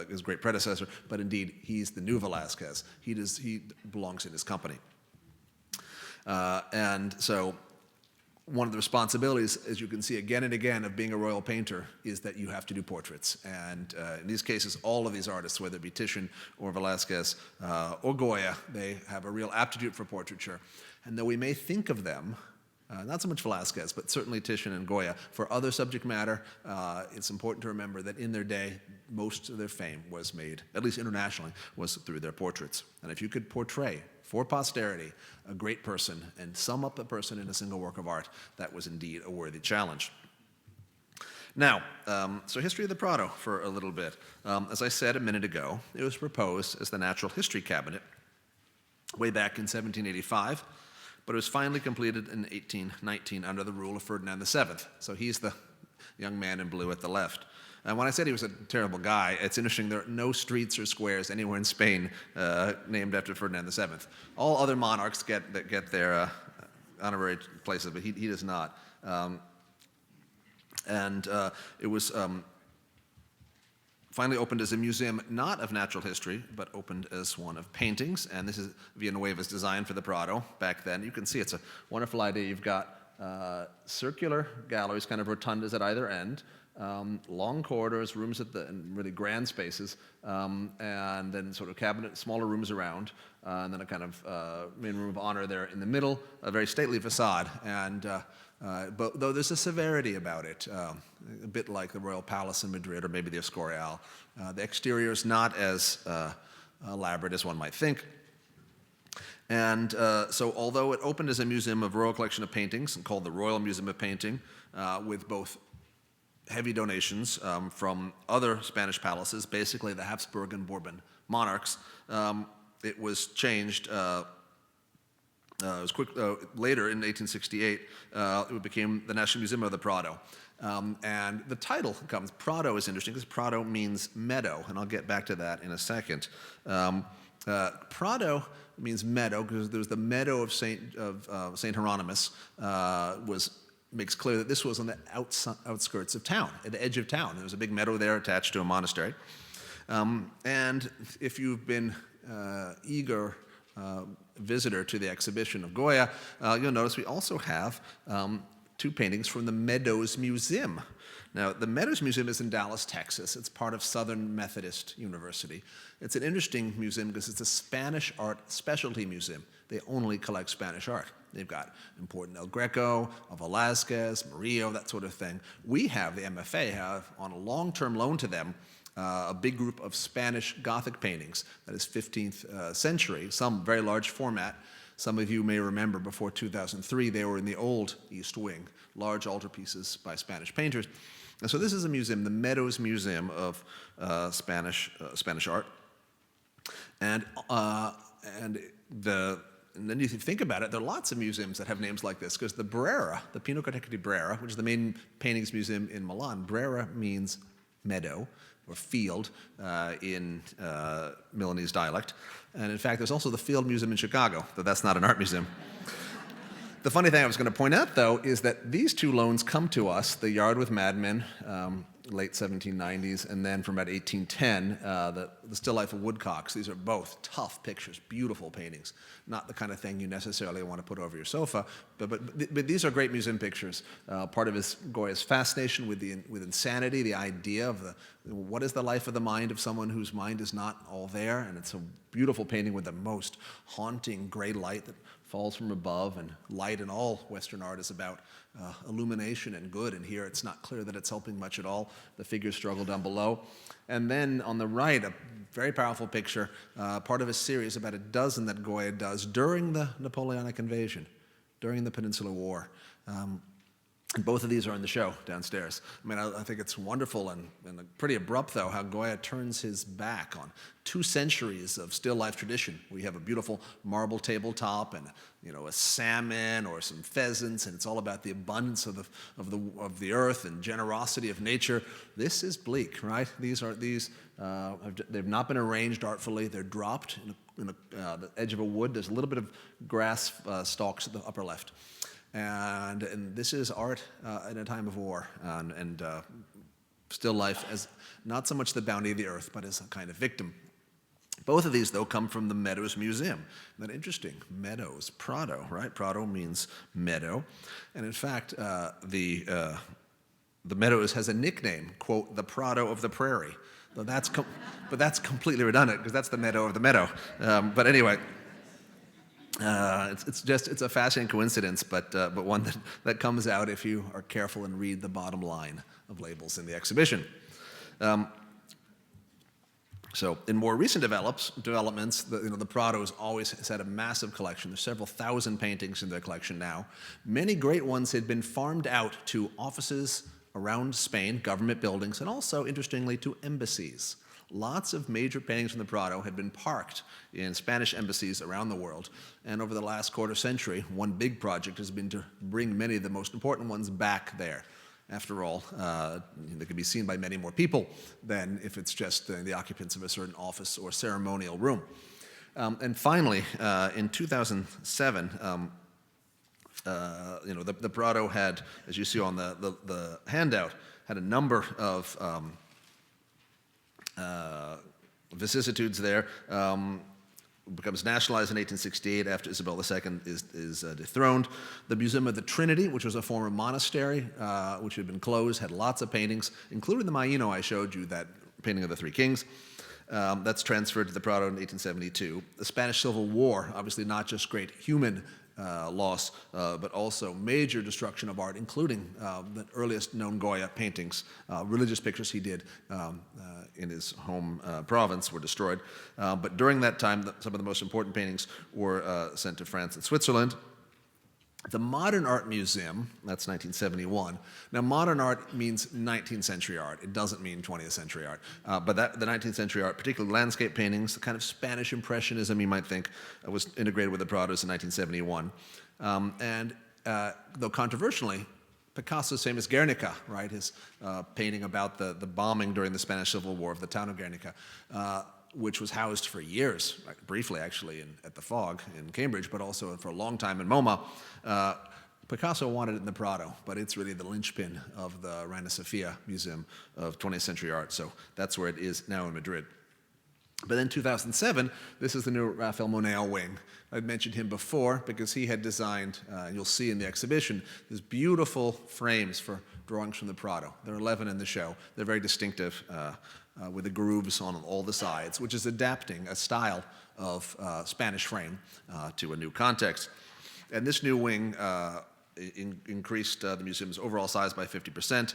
his great predecessor, but indeed, he's the new Velázquez. He belongs in his company. And so one of the responsibilities, as you can see again and again, of being a royal painter is that you have to do portraits. And in these cases, all of these artists, whether it be Titian or Velázquez or Goya, they have a real aptitude for portraiture. And though we may think of them, not so much Velázquez, but certainly Titian and Goya, for other subject matter, it's important to remember that in their day, most of their fame was made, at least internationally, was through their portraits. And if you could portray for posterity a great person and sum up a person in a single work of art, that was indeed a worthy challenge. Now, so history of the Prado for a little bit. As I said a minute ago, it was proposed as the Natural History Cabinet way back in 1785, but it was finally completed in 1819 under the rule of Ferdinand VII. So he's the young man in blue at the left. And when I said he was a terrible guy, it's interesting, there are no streets or squares anywhere in Spain named after Ferdinand VII. All other monarchs get their honorary places, but he does not. It was finally opened as a museum, not of natural history, but opened as one of paintings. And this is Villanueva's design for the Prado back then. You can see it's a wonderful idea. You've got circular galleries, kind of rotundas at either end, long corridors, rooms and really grand spaces, and then sort of cabinet, smaller rooms around, and then a kind of main room of honor there in the middle, a very stately facade. But though there's a severity about it, a bit like the Royal Palace in Madrid or maybe the Escorial, the exterior is not as elaborate as one might think. And so although it opened as a museum of royal collection of paintings and called the Royal Museum of Painting, with both heavy donations from other Spanish palaces, basically the Habsburg and Bourbon monarchs, it was changed. It was later in 1868, it became the National Museum of the Prado. And the title comes, Prado is interesting because Prado means meadow, and I'll get back to that in a second. Prado means meadow because there's the meadow of Saint Hieronymus makes clear that this was on the outskirts of town, at the edge of town. There was a big meadow there attached to a monastery. And if you've been eager visitor to the exhibition of Goya, you'll notice we also have two paintings from the Meadows Museum. Now, the Meadows Museum is in Dallas, Texas. It's part of Southern Methodist University. It's an interesting museum because it's a Spanish art specialty museum. They only collect Spanish art. They've got important El Greco, Velázquez, Murillo, that sort of thing. We have, the MFA have, on a long-term loan to them, a big group of Spanish Gothic paintings, that is 15th century, some very large format. Some of you may remember before 2003, they were in the old East Wing, large altarpieces by Spanish painters. And so this is a museum, the Meadows Museum of Spanish art. And then if you think about it, there are lots of museums that have names like this, because the Brera, the Pinacoteca di Brera, which is the main paintings museum in Milan, Brera means meadow, or field in Milanese dialect. And in fact, there's also the Field Museum in Chicago, though that's not an art museum. The funny thing I was going to point out, though, is that these two loans come to us, The Yard with Madmen, late 1790s, and then from about 1810, the Still Life of Woodcocks. These are both tough pictures, beautiful paintings, not the kind of thing you necessarily want to put over your sofa, but these are great museum pictures. Part of Goya's fascination with insanity, the idea of what is the life of the mind of someone whose mind is not all there, and it's a beautiful painting with the most haunting gray light that falls from above, and light in all Western art is about illumination and good, and here it's not clear that it's helping much at all. The figures struggle down below. And then on the right, a very powerful picture, part of a series, about a dozen that Goya does during the Napoleonic invasion, during the Peninsular War. And both of these are in the show downstairs. I mean, I think it's wonderful and pretty abrupt, though, how Goya turns his back on 2 centuries of still life tradition. We have a beautiful marble tabletop and a salmon or some pheasants, and it's all about the abundance of the earth and generosity of nature. This is bleak, right? They've not been arranged artfully. They're dropped in the edge of a wood. There's a little bit of grass stalks at the upper left. And this is art in a time of war, and still life as not so much the bounty of the earth, but as a kind of victim. Both of these, though, come from the Meadows Museum. Isn't that interesting? Meadows, Prado, right? Prado means meadow. And in fact, the Meadows has a nickname, quote, the Prado of the Prairie. But that's completely redundant, because that's the meadow of the meadow. But anyway. It's a fascinating coincidence, but one that comes out if you are careful and read the bottom line of labels in the exhibition. So in more recent developments, the Prado has had a massive collection. There's several thousand paintings in their collection now. Many great ones had been farmed out to offices around Spain, government buildings, and also, interestingly, to embassies. Lots of major paintings from the Prado had been parked in Spanish embassies around the world, and over the last quarter century, one big project has been to bring many of the most important ones back there. After all, they can be seen by many more people than if it's just the occupants of a certain office or ceremonial room. And finally, in 2007, the Prado had, as you see on the handout, had a number of vicissitudes there. Becomes nationalized in 1868 after Isabel II is dethroned. The Museum of the Trinity, which was a former monastery, which had been closed, had lots of paintings, including the Maino I showed you, that painting of the Three Kings. That's transferred to the Prado in 1872. The Spanish Civil War, obviously not just great human loss, but also major destruction of art, including the earliest known Goya paintings. Religious pictures he did in his home province were destroyed. But during that time, some of the most important paintings were sent to France and Switzerland. The Modern Art Museum, that's 1971. Now, modern art means 19th century art. It doesn't mean 20th century art. But the 19th century art, particularly landscape paintings, the kind of Spanish Impressionism you might think, was integrated with the Prados in 1971. Though controversially, Picasso's famous Guernica, right, his painting about the bombing during the Spanish Civil War of the town of Guernica, which was housed for years, briefly actually at the Fog in Cambridge, but also for a long time in MoMA. Picasso wanted it in the Prado, but it's really the linchpin of the Reina Sofia Museum of 20th Century Art, so that's where it is now in Madrid. But then 2007, this is the new Raphael Moneo wing. I'd mentioned him before because he had designed, you'll see in the exhibition, these beautiful frames for drawings from the Prado. There are 11 in the show. They're very distinctive, with the grooves on all the sides, which is adapting a style of Spanish frame to a new context. And this new wing increased the museum's overall size by 50%,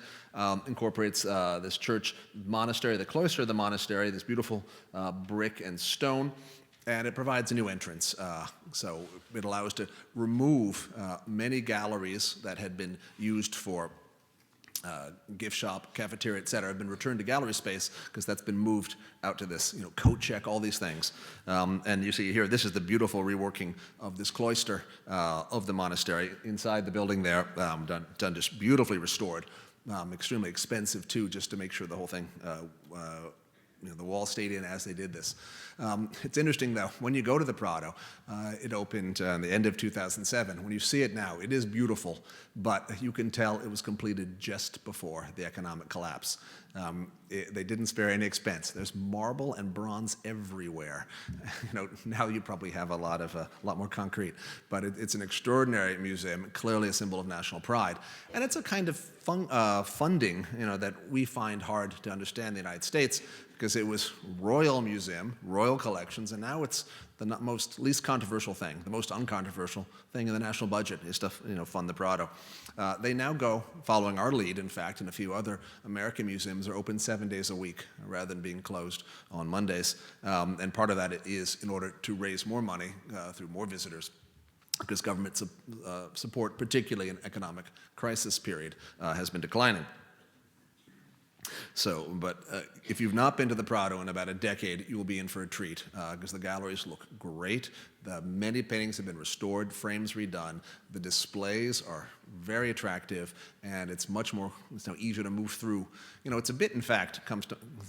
incorporates this church monastery, the cloister of the monastery, this beautiful brick and stone, and it provides a new entrance. So it allows to remove many galleries that had been used for gift shop, cafeteria, et cetera, have been returned to gallery space because that's been moved out to this, coat check, all these things. And you see here, this is the beautiful reworking of this cloister of the monastery inside the building there, done just beautifully restored. extremely expensive too, just to make sure the whole thing, the wall stayed in as they did this. It's interesting though, when you go to the Prado, it opened in the end of 2007. When you see it now, it is beautiful, but you can tell it was completed just before the economic collapse. They didn't spare any expense. There's marble and bronze everywhere. Now you probably have a lot more concrete, but it's an extraordinary museum, clearly a symbol of national pride, and it's a kind of funding, that we find hard to understand in the United States, because it was royal museum, royal collections, and now it's the least controversial thing, the most uncontroversial thing in the national budget is to fund the Prado. They now go, following our lead, in fact, and a few other American museums are open 7 days a week rather than being closed on Mondays. And part of that is in order to raise more money through more visitors, because government support, particularly in economic crisis period, has been declining. But if you've not been to the Prado in about a decade, you will be in for a treat, because the galleries look great. Many paintings have been restored, frames redone. The displays are very attractive, and it's now easier to move through. It's a bit, in fact,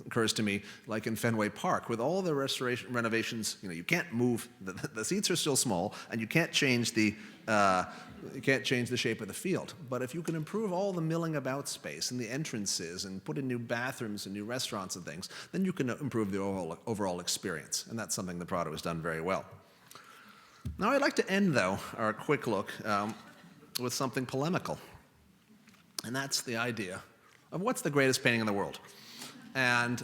occurs to me, like in Fenway Park, with all the renovations. You can't move. The seats are still small, and you can't change the shape of the field. But if you can improve all the milling about space and the entrances and put in new bathrooms and new restaurants and things, then you can improve the overall experience. And that's something the Prado has done very well. Now I'd like to end, though, our quick look with something polemical. And that's the idea of what's the greatest painting in the world. And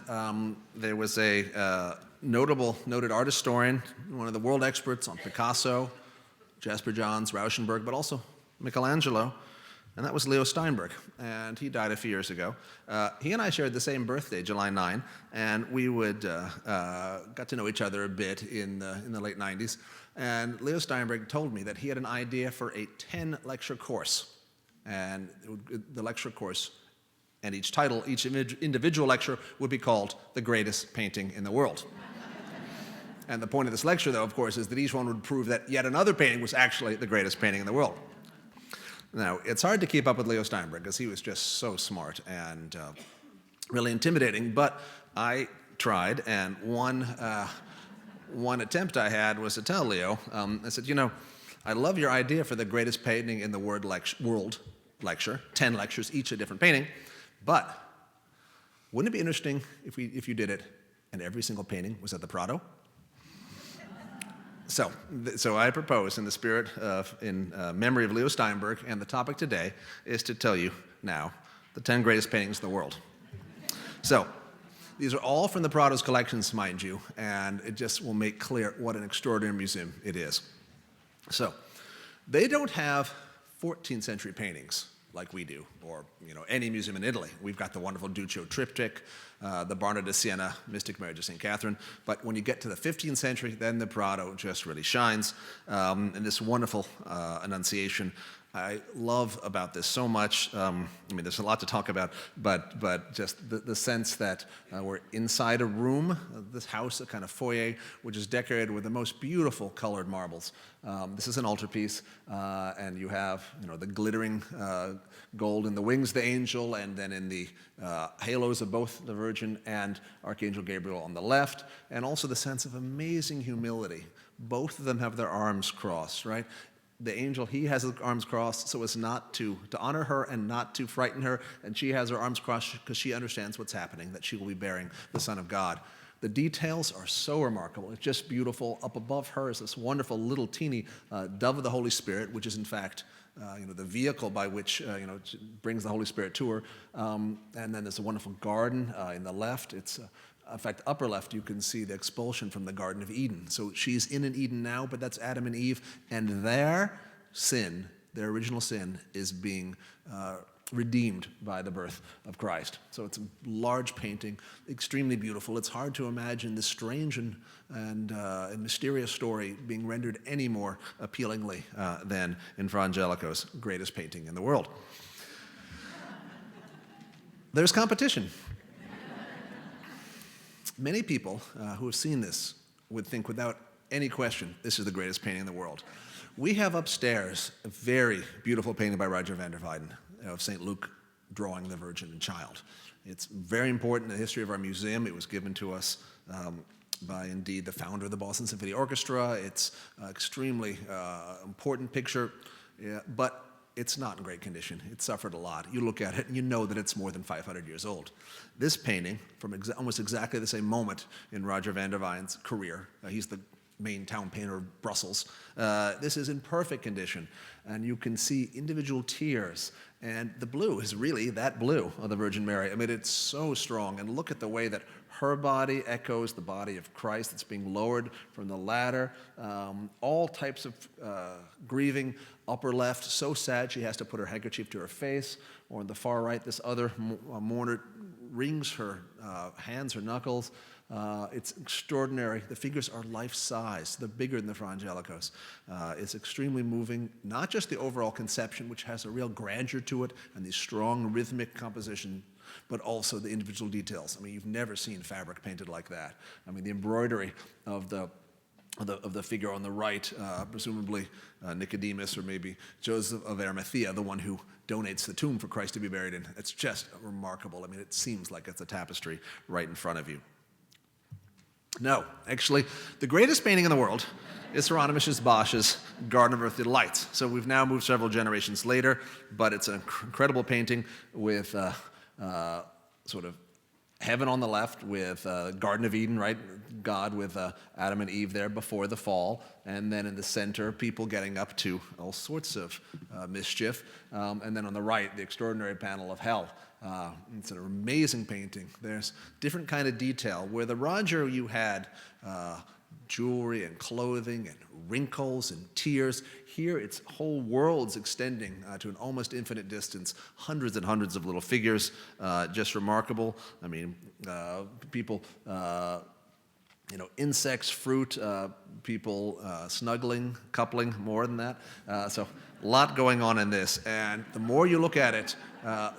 there was a noted art historian, one of the world experts on Picasso, Jasper Johns, Rauschenberg, but also Michelangelo, and that was Leo Steinberg, and he died a few years ago. He and I shared the same birthday, July 9, and we got to know each other a bit in the late 90s, and Leo Steinberg told me that he had an idea for a 10-lecture course, and the lecture course and each individual lecture would be called The Greatest Painting in the World. And the point of this lecture, though, of course, is that each one would prove that yet another painting was actually the greatest painting in the world. Now, it's hard to keep up with Leo Steinberg because he was just so smart and really intimidating, but I tried, and one attempt I had was to tell Leo, I said, I love your idea for the greatest painting in the world lecture, 10 lectures, each a different painting, but wouldn't it be interesting if you did it and every single painting was at the Prado? So I propose, in the spirit in memory of Leo Steinberg, and the topic today is to tell you now the 10 greatest paintings in the world. So these are all from the Prado's collections, mind you, and it just will make clear what an extraordinary museum it is. So they don't have 14th century paintings like we do, or any museum in Italy. We've got the wonderful Duccio triptych, the Barna da Siena, Mystic Marriage of St. Catherine. But when you get to the 15th century, then the Prado just really shines. And this wonderful Annunciation, I love about this so much. There's a lot to talk about, but just the sense that we're inside a room, this house, a kind of foyer, which is decorated with the most beautiful colored marbles. This is an altarpiece, and you have the glittering gold in the wings of the angel, and then in the halos of both the Virgin and Archangel Gabriel on the left, and also the sense of amazing humility. Both of them have their arms crossed, right? The angel, he has his arms crossed so as not to honor her and not to frighten her, and she has her arms crossed because she understands what's happening, that she will be bearing the Son of God. The details are so remarkable. It's just beautiful. Up above her is this wonderful little teeny dove of the Holy Spirit, which is in fact the vehicle by which brings the Holy Spirit to her. And then there's a wonderful garden in the left. In fact, upper left, you can see the expulsion from the Garden of Eden. So she's in an Eden now, but that's Adam and Eve, and their sin, their original sin, is being redeemed by the birth of Christ. So it's a large painting, extremely beautiful. It's hard to imagine this strange and mysterious story being rendered any more appealingly than in Fra Angelico's greatest painting in the world. There's competition. Many people who have seen this would think without any question this is the greatest painting in the world. We have upstairs a very beautiful painting by Roger van der Weyden of St. Luke drawing the Virgin and Child. It's very important in the history of our museum. It was given to us by, indeed, the founder of the Boston Symphony Orchestra. It's an extremely important picture, but it's not in great condition. It suffered a lot. You look at it and you know that it's more than 500 years old. This painting, from almost exactly the same moment in Roger van der Weyen's career, he's the main town painter of Brussels, this is in perfect condition. And you can see individual tears. And the blue is really that blue of the Virgin Mary. I mean, it's so strong. And look at the way that her body echoes the body of Christ that's being lowered from the ladder. All types of grieving. Upper left, so sad she has to put her handkerchief to her face. Or on the far right, this other mourner wrings her hands, her knuckles. It's extraordinary. The figures are life-size. They're bigger than the Fra Angelicos. It's extremely moving, not just the overall conception, which has a real grandeur to it, and the strong rhythmic composition, but also the individual details. I mean, you've never seen fabric painted like that. I mean, the embroidery of the figure on the right, presumably Nicodemus or maybe Joseph of Arimathea, the one who donates the tomb for Christ to be buried in. It's just remarkable. I mean, it seems like it's a tapestry right in front of you. No, actually, the greatest painting in the world is Hieronymus Bosch's Garden of Earthly Lights. So we've now moved several generations later, but it's an incredible painting with sort of heaven on the left, with Garden of Eden, right? God with Adam and Eve there before the fall, and then in the center, people getting up to all sorts of mischief, and then on the right, the extraordinary panel of hell. It's an amazing painting. There's different kind of detail. Where the Roger you had jewelry and clothing and wrinkles and tears, here it's whole worlds extending to an almost infinite distance, hundreds and hundreds of little figures, just remarkable. I mean, people, insects, fruit, people snuggling, coupling, more than that. So a lot going on in this, and the more you look at it,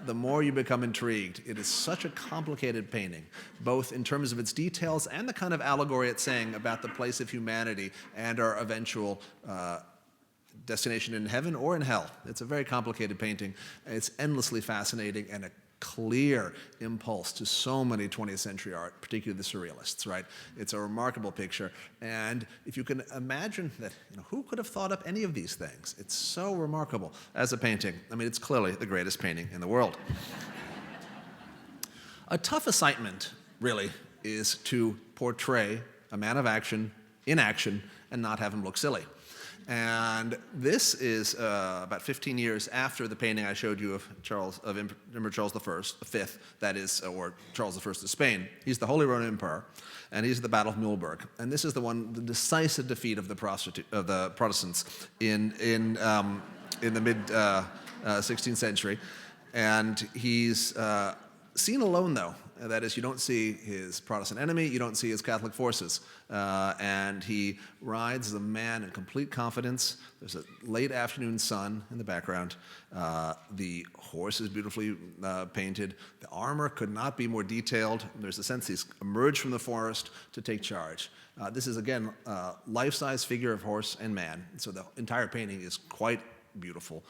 the more you become intrigued. It is such a complicated painting, both in terms of its details and the kind of allegory it's saying about the place of humanity and our eventual destination in heaven or in hell. It's a very complicated painting. It's endlessly fascinating and a clear impulse to so many 20th century art, particularly the surrealists, right? It's a remarkable picture. And if you can imagine that, who could have thought up any of these things? It's so remarkable as a painting. I mean, it's clearly the greatest painting in the world. A tough assignment, really, is to portray a man of action in action and not have him look silly. And this is about 15 years after the painting I showed you of Emperor Charles V, that is, or Charles I of Spain. He's the Holy Roman Emperor, and he's at the Battle of Mühlberg. And this is the decisive defeat of the Protestants in the mid 16th century. And he's seen alone, though. That is, you don't see his Protestant enemy, you don't see his Catholic forces. And he rides as a man in complete confidence. There's a late afternoon sun in the background. The horse is beautifully painted. The armor could not be more detailed. There's a sense he's emerged from the forest to take charge. This is, again, a life-size figure of horse and man. So the entire painting is quite beautiful,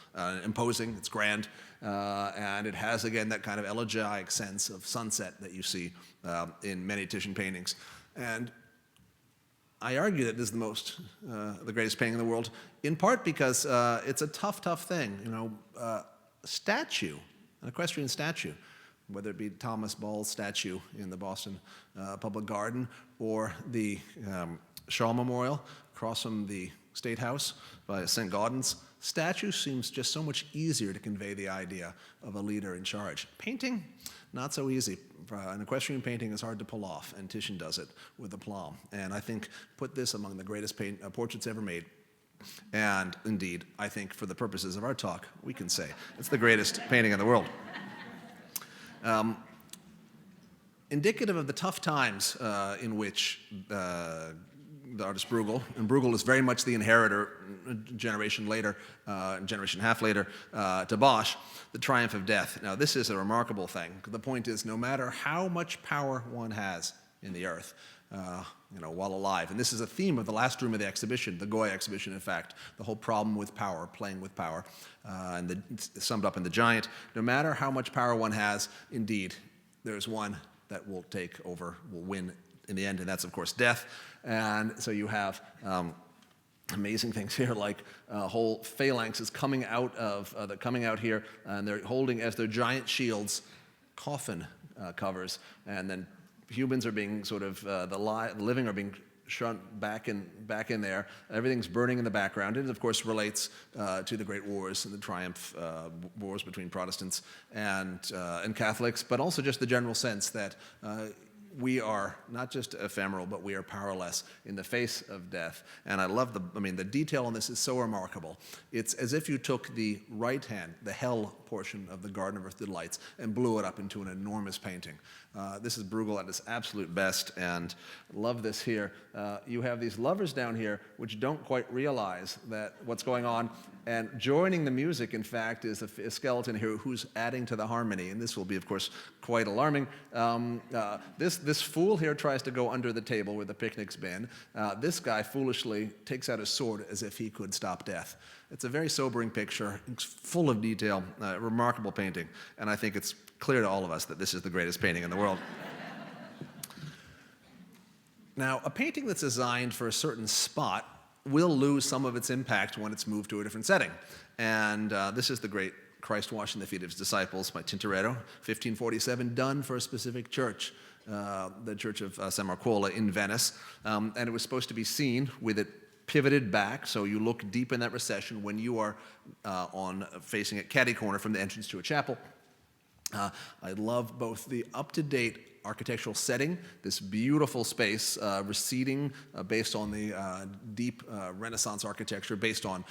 imposing, it's grand, and it has, again, that kind of elegiac sense of sunset that you see in many Titian paintings. And I argue that this is the greatest painting in the world, in part because it's a tough thing. A statue, an equestrian statue, whether it be Thomas Ball's statue in the Boston Public Garden or the Shaw Memorial across from the State House by St. Gaudens. Statue seems just so much easier to convey the idea of a leader in charge. Painting, not so easy. An equestrian painting is hard to pull off, and Titian does it with aplomb. And I think put this among the greatest portraits ever made. And indeed, I think for the purposes of our talk, we can say it's the greatest painting in the world. Indicative of the tough times in which the artist Bruegel, and Bruegel is very much the inheritor, generation and a half later, to Bosch, The Triumph of Death. Now, this is a remarkable thing. The point is, no matter how much power one has in the earth, while alive. And this is a theme of the last room of the exhibition, the Goya exhibition, in fact, the whole problem with power, playing with power, and it's summed up in the giant. No matter how much power one has, indeed, there's one that will take over, will win in the end, and that's, of course, death. And so you have amazing things here, like whole phalanxes coming out here, and they're holding as their giant shields coffin covers, and then humans are being sort of the living are being shunt back in there. Everything's burning in the background. It of course relates to the great wars and the triumph wars between Protestants and Catholics, but also just the general sense that we are not just ephemeral, but we are powerless in the face of death. And I love the detail on this is so remarkable. It's as if you took the right hand, the hell portion of the Garden of Earthly Delights, and blew it up into an enormous painting. This is Bruegel at his absolute best, and love this here. You have these lovers down here which don't quite realize that what's going on, and joining the music, in fact, is a skeleton here who's adding to the harmony, and this will be, of course, quite alarming. This fool here tries to go under the table where the picnic's been. This guy foolishly takes out his sword as if he could stop death. It's a very sobering picture. It's full of detail, remarkable painting, and I think it's clear to all of us that this is the greatest painting in the world. Now, a painting that's designed for a certain spot will lose some of its impact when it's moved to a different setting. And this is the great Christ washing the feet of his disciples by Tintoretto, 1547, done for a specific church, the Church of San Marcuola in Venice. And it was supposed to be seen with it pivoted back, so you look deep in that recession when you are facing at catty corner from the entrance to a chapel. I love both the up-to-date architectural setting, this beautiful space receding based on the deep Renaissance architecture, based on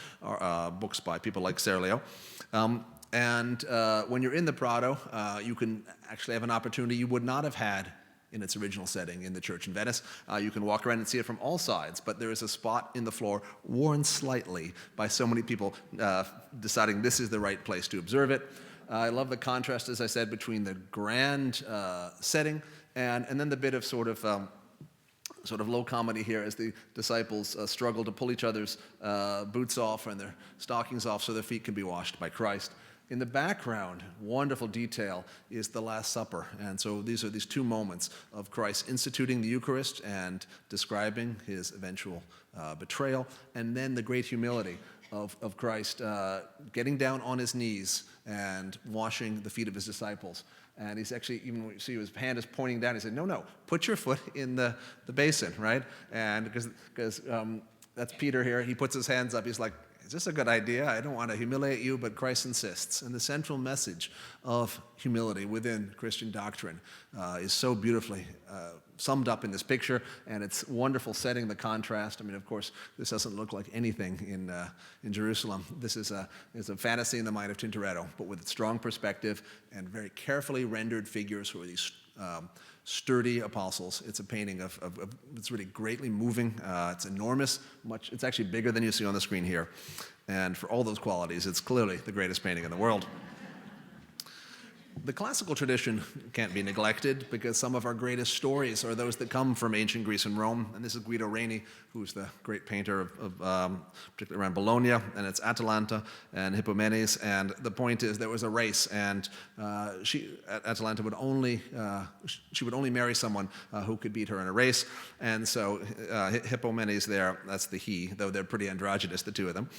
books by people like Serlio. And when you're in the Prado, you can actually have an opportunity you would not have had in its original setting in the church in Venice. You can walk around and see it from all sides, but there is a spot in the floor worn slightly by so many people deciding this is the right place to observe it. I love the contrast, as I said, between the grand setting and then the bit of sort of low comedy here as the disciples struggle to pull each other's boots off and their stockings off so their feet can be washed by Christ. In the background, wonderful detail, is the Last Supper. And so these are these two moments of Christ instituting the Eucharist and describing his eventual betrayal, and then the great humility of Christ getting down on his knees and washing the feet of his disciples. And he's actually, even when you see his hand is pointing down, he said, no, put your foot in the basin, right? And because that's Peter here, he puts his hands up, he's like, is this a good idea? I don't want to humiliate you, but Christ insists. And the central message of humility within Christian doctrine is so beautifully summed up in this picture, and it's wonderful setting the contrast. I mean, of course, this doesn't look like anything in Jerusalem. This is a fantasy in the mind of Tintoretto, but with strong perspective and very carefully rendered figures who are these sturdy apostles. It's a painting of it's really greatly moving. It's enormous. It's actually bigger than you see on the screen here. And for all those qualities, it's clearly the greatest painting in the world. The classical tradition can't be neglected because some of our greatest stories are those that come from ancient Greece and Rome. And this is Guido Reni, who's the great painter of particularly around Bologna, and it's Atalanta and Hippomenes. And the point is there was a race, and Atalanta would only marry someone who could beat her in a race. And so Hippomenes there, that's the he, though they're pretty androgynous, the two of them.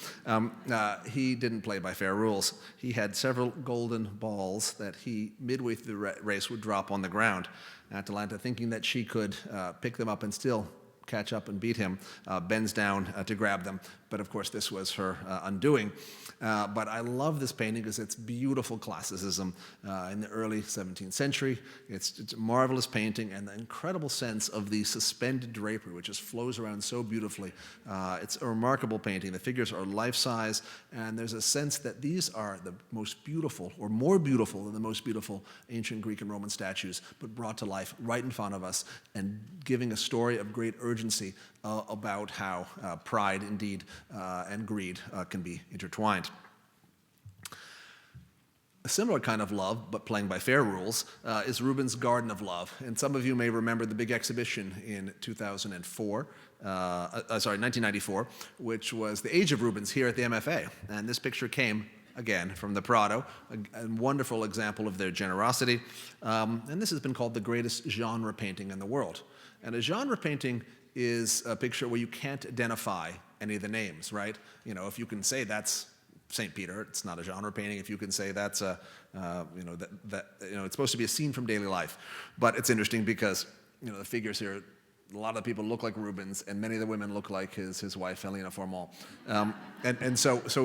He didn't play by fair rules. He had several golden balls that he, midway through the race, would drop on the ground. Atalanta, thinking that she could pick them up and still catch up and beat him, bends down to grab them. But of course, this was her undoing. But I love this painting because it's beautiful classicism in the early 17th century. It's a marvelous painting, and the incredible sense of the suspended drapery, which just flows around so beautifully. It's a remarkable painting. The figures are life-size, and there's a sense that these are the most beautiful, or more beautiful than the most beautiful ancient Greek and Roman statues, but brought to life right in front of us and giving a story of great urgency about how pride, indeed, and greed can be intertwined. A similar kind of love, but playing by fair rules, is Rubens' Garden of Love. And some of you may remember the big exhibition in 1994, which was the Age of Rubens here at the MFA. And this picture came, again, from the Prado, a wonderful example of their generosity. And this has been called the greatest genre painting in the world. And a genre painting is a picture where you can't identify any of the names, right? You know, if you can say that's St. Peter, it's not a genre painting. If you can say that's it's supposed to be a scene from daily life. But it's interesting because, the figures here, a lot of the people look like Rubens, and many of the women look like his wife, Helena Formal. So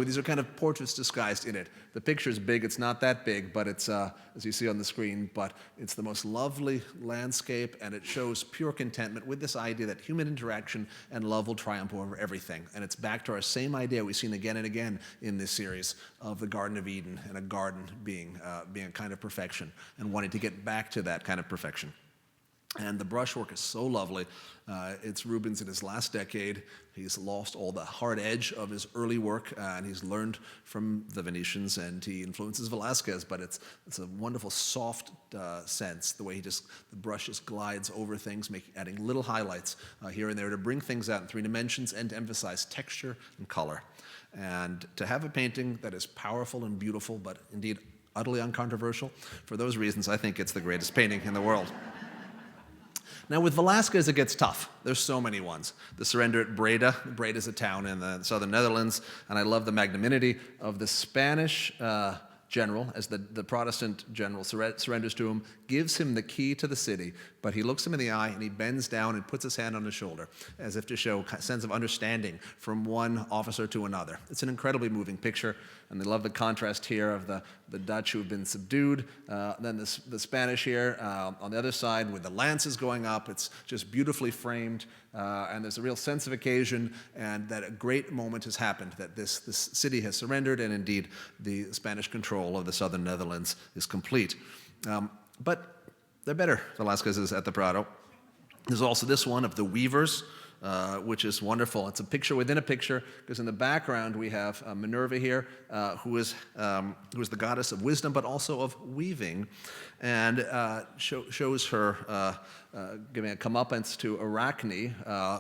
these are kind of portraits disguised in it. The picture's big. It's not that big, but it's, as you see on the screen, but it's the most lovely landscape, and it shows pure contentment with this idea that human interaction and love will triumph over everything. And it's back to our same idea we've seen again and again in this series of the Garden of Eden, and a garden being a kind of perfection, and wanting to get back to that kind of perfection. And the brushwork is so lovely. It's Rubens in his last decade. He's lost all the hard edge of his early work, and he's learned from the Venetians, and he influences Velázquez, but it's a wonderful, soft sense, the way the brush just glides over things, adding little highlights here and there to bring things out in 3 dimensions and to emphasize texture and color. And to have a painting that is powerful and beautiful, but indeed utterly uncontroversial, for those reasons, I think it's the greatest painting in the world. Now, with Velázquez, it gets tough. There's so many ones. The surrender at Breda. Breda is a town in the southern Netherlands, and I love the magnanimity of the Spanish general, as the Protestant general surrenders to him, gives him the key to the city, but he looks him in the eye and he bends down and puts his hand on his shoulder, as if to show a sense of understanding from one officer to another. It's an incredibly moving picture, and I love the contrast here of the Dutch who have been subdued, then the Spanish here on the other side with the lances going up. It's just beautifully framed, and there's a real sense of occasion, and that a great moment has happened, that this city has surrendered, and indeed the Spanish control of the southern Netherlands is complete. But they're better, Velázquez is at the Prado. There's also this one of the weavers, which is wonderful. It's a picture within a picture, because in the background we have Minerva here, who is the goddess of wisdom, but also of weaving, and shows her giving a comeuppance to Arachne,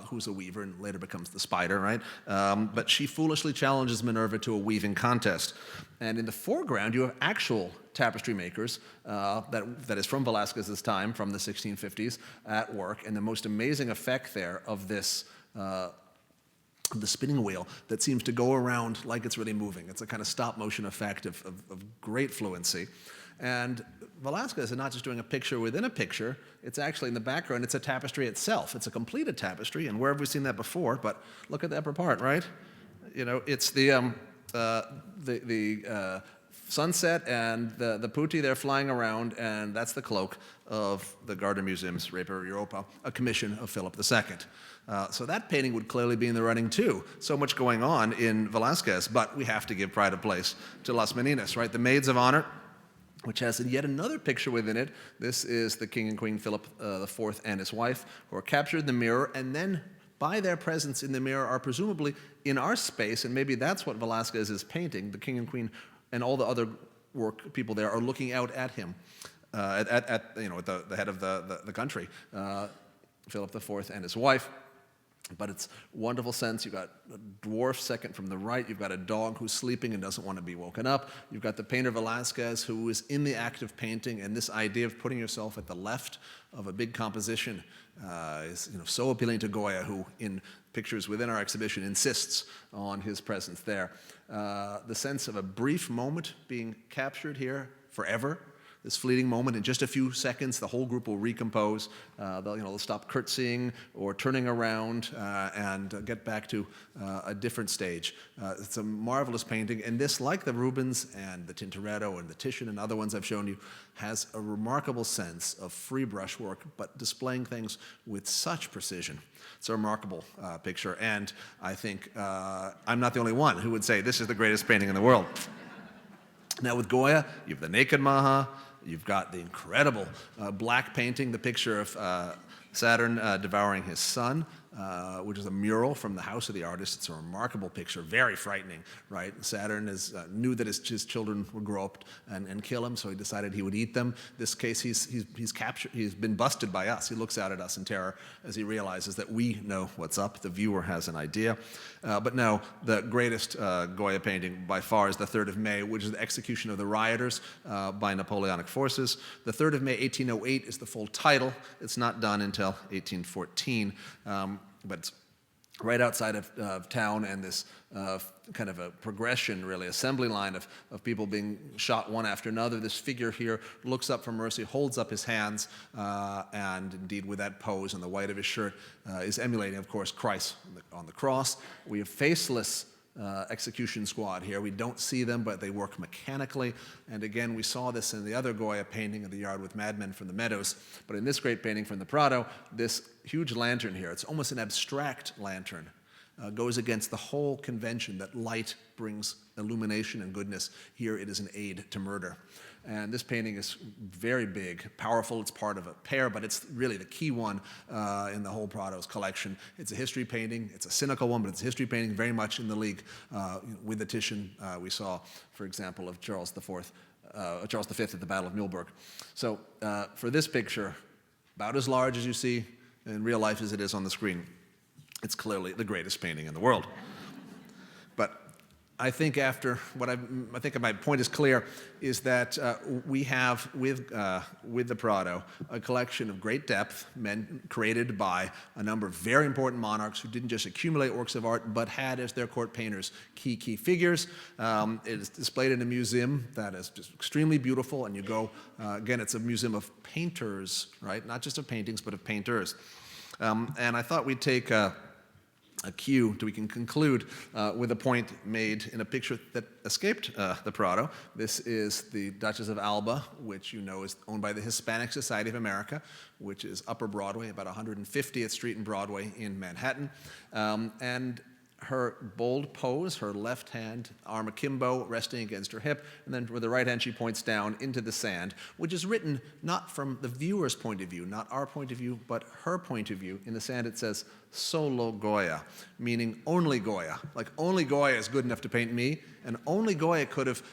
who's a weaver and later becomes the spider, right? But she foolishly challenges Minerva to a weaving contest. And in the foreground, you have actual tapestry makers that is from Velázquez's time, from the 1650s, at work. And the most amazing effect there of this, the spinning wheel that seems to go around like it's really moving. It's a kind of stop motion effect of great fluency. And Velázquez is not just doing a picture within a picture, it's actually in the background, it's a tapestry itself. It's a completed tapestry, and where have we seen that before? But look at the upper part, right? It's the sunset and the putti, they're flying around, and that's the cloak of the Gardner Museum's Reper Europa, a commission of Philip II. So that painting would clearly be in the running too. So much going on in Velázquez, but we have to give pride of place to Las Meninas, right? The Maids of Honor, which has yet another picture within it. This is the King and Queen Philip IV and his wife, who are captured in the mirror, and then by their presence in the mirror are presumably in our space, and maybe that's what Velázquez is painting. The King and Queen and all the other people there are looking out at him, at the head of the country, Philip IV and his wife. But it's a wonderful sense. You've got a dwarf second from the right. You've got a dog who's sleeping and doesn't want to be woken up. You've got the painter Velázquez, who is in the act of painting, and this idea of putting yourself at the left of a big composition is so appealing to Goya, who in pictures within our exhibition insists on his presence there. The sense of a brief moment being captured here forever. This fleeting moment, in just a few seconds, the whole group will recompose. They'll stop curtsying or turning around and get back to a different stage. It's a marvelous painting, and this, like the Rubens and the Tintoretto and the Titian and other ones I've shown you, has a remarkable sense of free brushwork, but displaying things with such precision. It's a remarkable picture, and I think I'm not the only one who would say this is the greatest painting in the world. Now with Goya, you have the Naked Maha, you've got the incredible black painting, the picture of Saturn devouring his son. which is a mural from the house of the artist. It's a remarkable picture, very frightening, right? Saturn knew that his children would grow up and kill him, so he decided he would eat them. This case, he's been busted by us. He looks out at us in terror as he realizes that we know what's up. The viewer has an idea. But no, the greatest Goya painting by far is the 3rd of May, which is the execution of the rioters by Napoleonic forces. The 3rd of May, 1808 is the full title. It's not done until 1814, but it's right outside of town, and this kind of a progression, really, assembly line of people being shot one after another. This figure here looks up for mercy, holds up his hands, and indeed with that pose and the white of his shirt is emulating, of course, Christ on the cross. We have faceless execution squad here. We don't see them, but they work mechanically. And again, we saw this in the other Goya painting of the Yard with Madmen from the Meadows. But in this great painting from the Prado, this huge lantern here, it's almost an abstract lantern, goes against the whole convention that light brings illumination and goodness. Here it is an aid to murder. And this painting is very big, powerful. It's part of a pair, but it's really the key one in the whole Prado's collection. It's a history painting. It's a cynical one, but it's a history painting very much in the league with the Titian we saw, for example, of Charles V at the Battle of Mühlberg. So for this picture, about as large as you see in real life as it is on the screen, it's clearly the greatest painting in the world. But I think I think my point is clear, is that we have with the Prado a collection of great depth, created by a number of very important monarchs who didn't just accumulate works of art, but had as their court painters key figures. It is displayed in a museum that is just extremely beautiful, and you go, again, it's a museum of painters, right? Not just of paintings, but of painters. And I thought we'd take a cue we can conclude with a point made in a picture that escaped the Prado. This is the Duchess of Alba, which you know is owned by the Hispanic Society of America, which is Upper Broadway, about 150th Street and Broadway in Manhattan. And her bold pose, her left hand, arm akimbo, resting against her hip, and then with the right hand she points down into the sand, which is written not from the viewer's point of view, not our point of view, but her point of view. In the sand it says, "Solo Goya," meaning only Goya. Like only Goya is good enough to paint me, and only Goya could have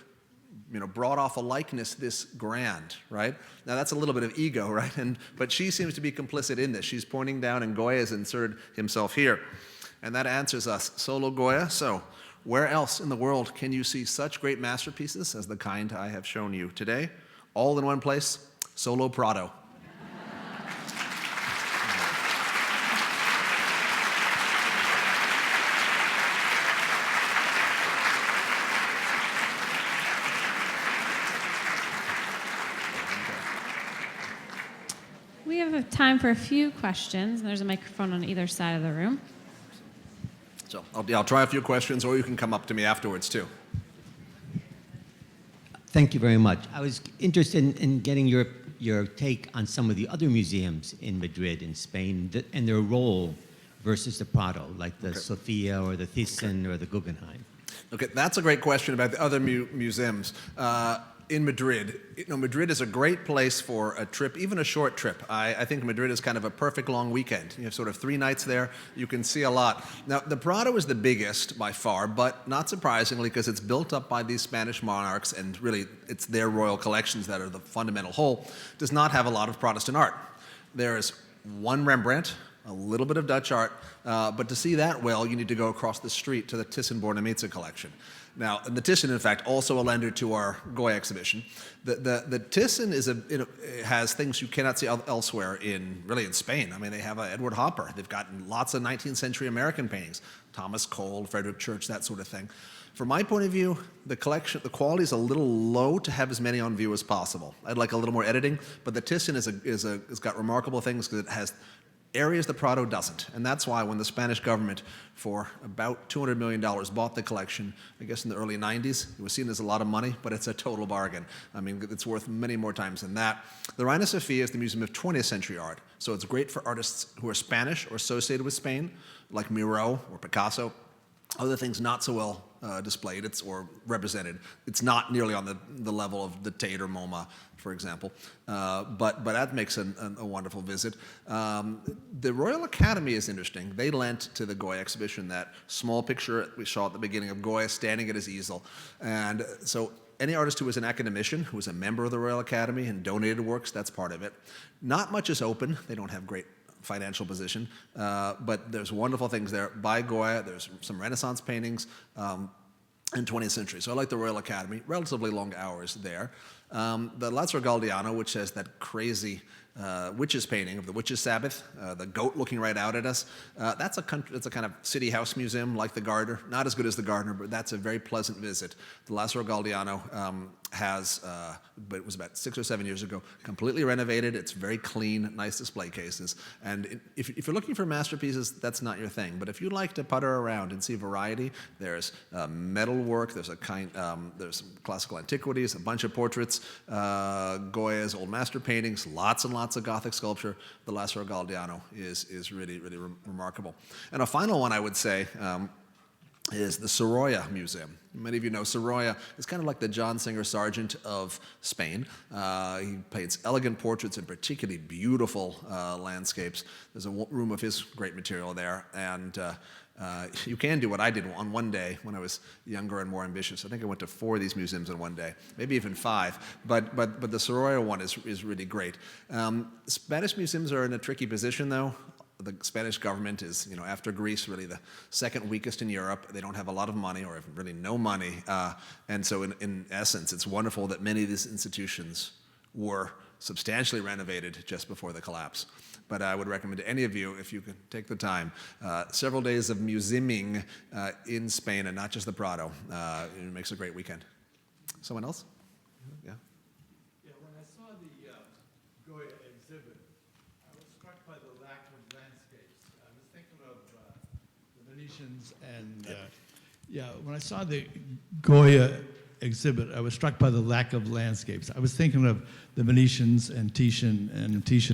brought off a likeness this grand, right? Now that's a little bit of ego, right? But she seems to be complicit in this. She's pointing down, and Goya has inserted himself here. And that answers us, solo Goya. So where else in the world can you see such great masterpieces as the kind I have shown you today? All in one place, solo Prado. We have time for a few questions. There's a microphone on either side of the room. So I'll try a few questions, or you can come up to me afterwards, too. Thank you very much. I was interested in getting your take on some of the other museums in Madrid, in Spain, and their role versus the Prado, like the Sofia or the Thyssen or the Guggenheim. Okay, that's a great question about the other museums. In Madrid, Madrid is a great place for a trip, even a short trip. I think Madrid is kind of a perfect long weekend. You have sort of 3 nights there. You can see a lot. Now, the Prado is the biggest by far, but not surprisingly, because it's built up by these Spanish monarchs, and really it's their royal collections that are the fundamental whole, does not have a lot of Protestant art. There is one Rembrandt, a little bit of Dutch art, but to see that well, you need to go across the street to the Thyssen-Bornemisza collection. Now, the Thyssen, in fact, also a lender to our Goya exhibition. The Thyssen has things you cannot see elsewhere in Spain. I mean, they have Edward Hopper. They've got lots of 19th century American paintings, Thomas Cole, Frederick Church, that sort of thing. From my point of view, the quality is a little low to have as many on view as possible. I'd like a little more editing, but the Thyssen has got remarkable things because it has areas the Prado doesn't. And that's why when the Spanish government, for about $200 million, bought the collection, I guess in the early 90s, it was seen as a lot of money, but it's a total bargain. I mean, it's worth many more times than that. The Reina Sofia is the Museum of 20th Century Art, so it's great for artists who are Spanish or associated with Spain, like Miro or Picasso. Other things not so well displayed or represented. It's not nearly on the level of the Tate or MoMA, for example. But that makes a wonderful visit. The Royal Academy is interesting. They lent to the Goya exhibition that small picture we saw at the beginning of Goya standing at his easel. And so any artist who was an academician, who was a member of the Royal Academy and donated works, that's part of it. Not much is open. They don't have great financial position, but there's wonderful things there by Goya. There's some Renaissance paintings and 20th century. So I like the Royal Academy. Relatively long hours there. The Lazaro Galdiano, which has that crazy witches painting of the Witches' Sabbath, the goat looking right out at us. That's a kind of city house museum like the Gardner. Not as good as the Gardner, but that's a very pleasant visit. The Lazaro Galdiano but it was about 6 or 7 years ago, completely renovated. It's very clean, nice display cases. And if you're looking for masterpieces, that's not your thing. But if you like to putter around and see variety, there's metal work, there's there's some classical antiquities, a bunch of portraits, Goya's old master paintings, lots and lots of Gothic sculpture. The Lazaro Galdiano is really, really remarkable. And a final one I would say is the Sorolla Museum. Many of you know Sorolla is kind of like the John Singer Sargent of Spain. He paints elegant portraits and particularly beautiful landscapes. There's a room of his great material there, and you can do what I did on one day when I was younger and more ambitious. I think I went to 4 of these museums in one day, maybe even 5. But the Sorolla one is really great. Spanish museums are in a tricky position, though. The Spanish government is, after Greece, really the second weakest in Europe. They don't have a lot of money, or really no money. And so in essence, it's wonderful that many of these institutions were substantially renovated just before the collapse. But I would recommend to any of you, if you can take the time, several days of museuming in Spain, and not just the Prado. It makes a great weekend. Someone else? Yeah. Yeah, when I saw the Goya exhibit, I was struck by the lack of landscapes. I was thinking of the Venetians and, when I saw the Goya exhibit, I was struck by the lack of landscapes. I was thinking of the Venetians and Titian,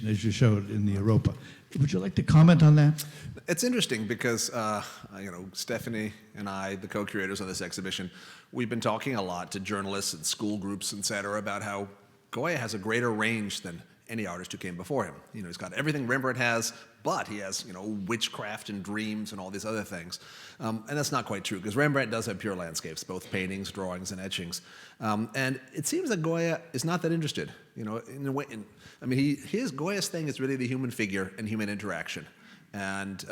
as you showed in the Europa. Would you like to comment on that? It's interesting because, Stephanie and I, the co-curators of this exhibition, we've been talking a lot to journalists and school groups, et cetera, about how Goya has a greater range than any artist who came before him. He's got everything Rembrandt has, but he has, witchcraft and dreams and all these other things. And that's not quite true, because Rembrandt does have pure landscapes, both paintings, drawings, and etchings. And it seems that Goya is not that interested, in a way. Goya's thing is really the human figure and human interaction. And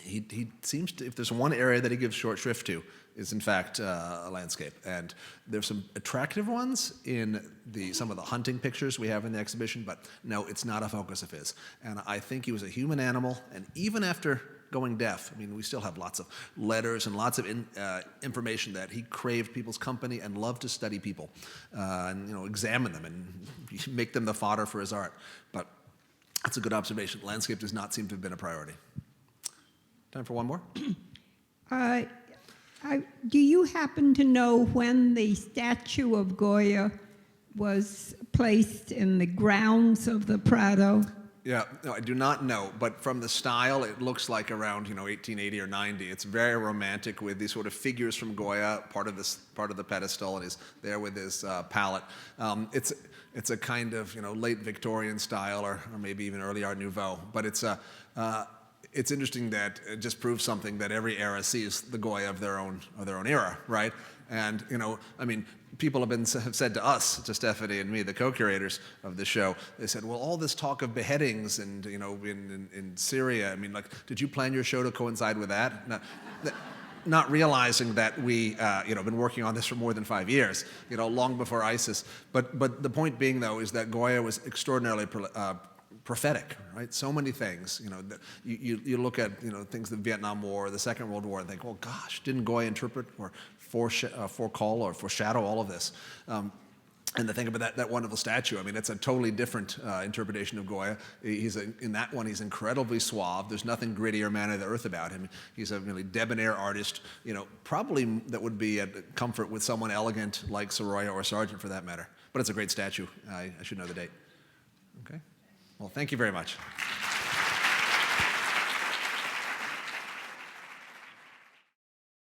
he seems to, if there's one area that he gives short shrift to, is in fact a landscape. And there's some attractive ones in some of the hunting pictures we have in the exhibition, but no, it's not a focus of his. And I think he was a human animal, and even after going deaf, we still have lots of letters and lots of information that he craved people's company and loved to study people, and examine them and make them the fodder for his art. But that's a good observation. Landscape does not seem to have been a priority. Time for one more? Do you happen to know when the statue of Goya was placed in the grounds of the Prado? Yeah, no, I do not know, but from the style, it looks like around 1880 or 90. It's very romantic with these sort of figures from Goya, part of the pedestal, and he's there with his palette. It's a kind of late Victorian style, or maybe even early Art Nouveau, but it's interesting that it just proves something, that every era sees the Goya of their own era, right? And people have said to us, to Stephanie and me, the co-curators of the show, they said, well, all this talk of beheadings and in Syria, did you plan your show to coincide with that? Not realizing that we been working on this for more than 5 years, long before ISIS. But the point being, though, is that Goya was extraordinarily prophetic, right? So many things. You look at things, the Vietnam War, the Second World War, and think, well, gosh, didn't Goya interpret or forecall or foreshadow all of this? And to think about that wonderful statue, it's a totally different interpretation of Goya. In that one, he's incredibly suave. There's nothing gritty or man of the earth about him. He's a really debonair artist, probably that would be at comfort with someone elegant like Sorolla or Sargent, for that matter. But it's a great statue. I should know the date. Okay. Well, thank you very much.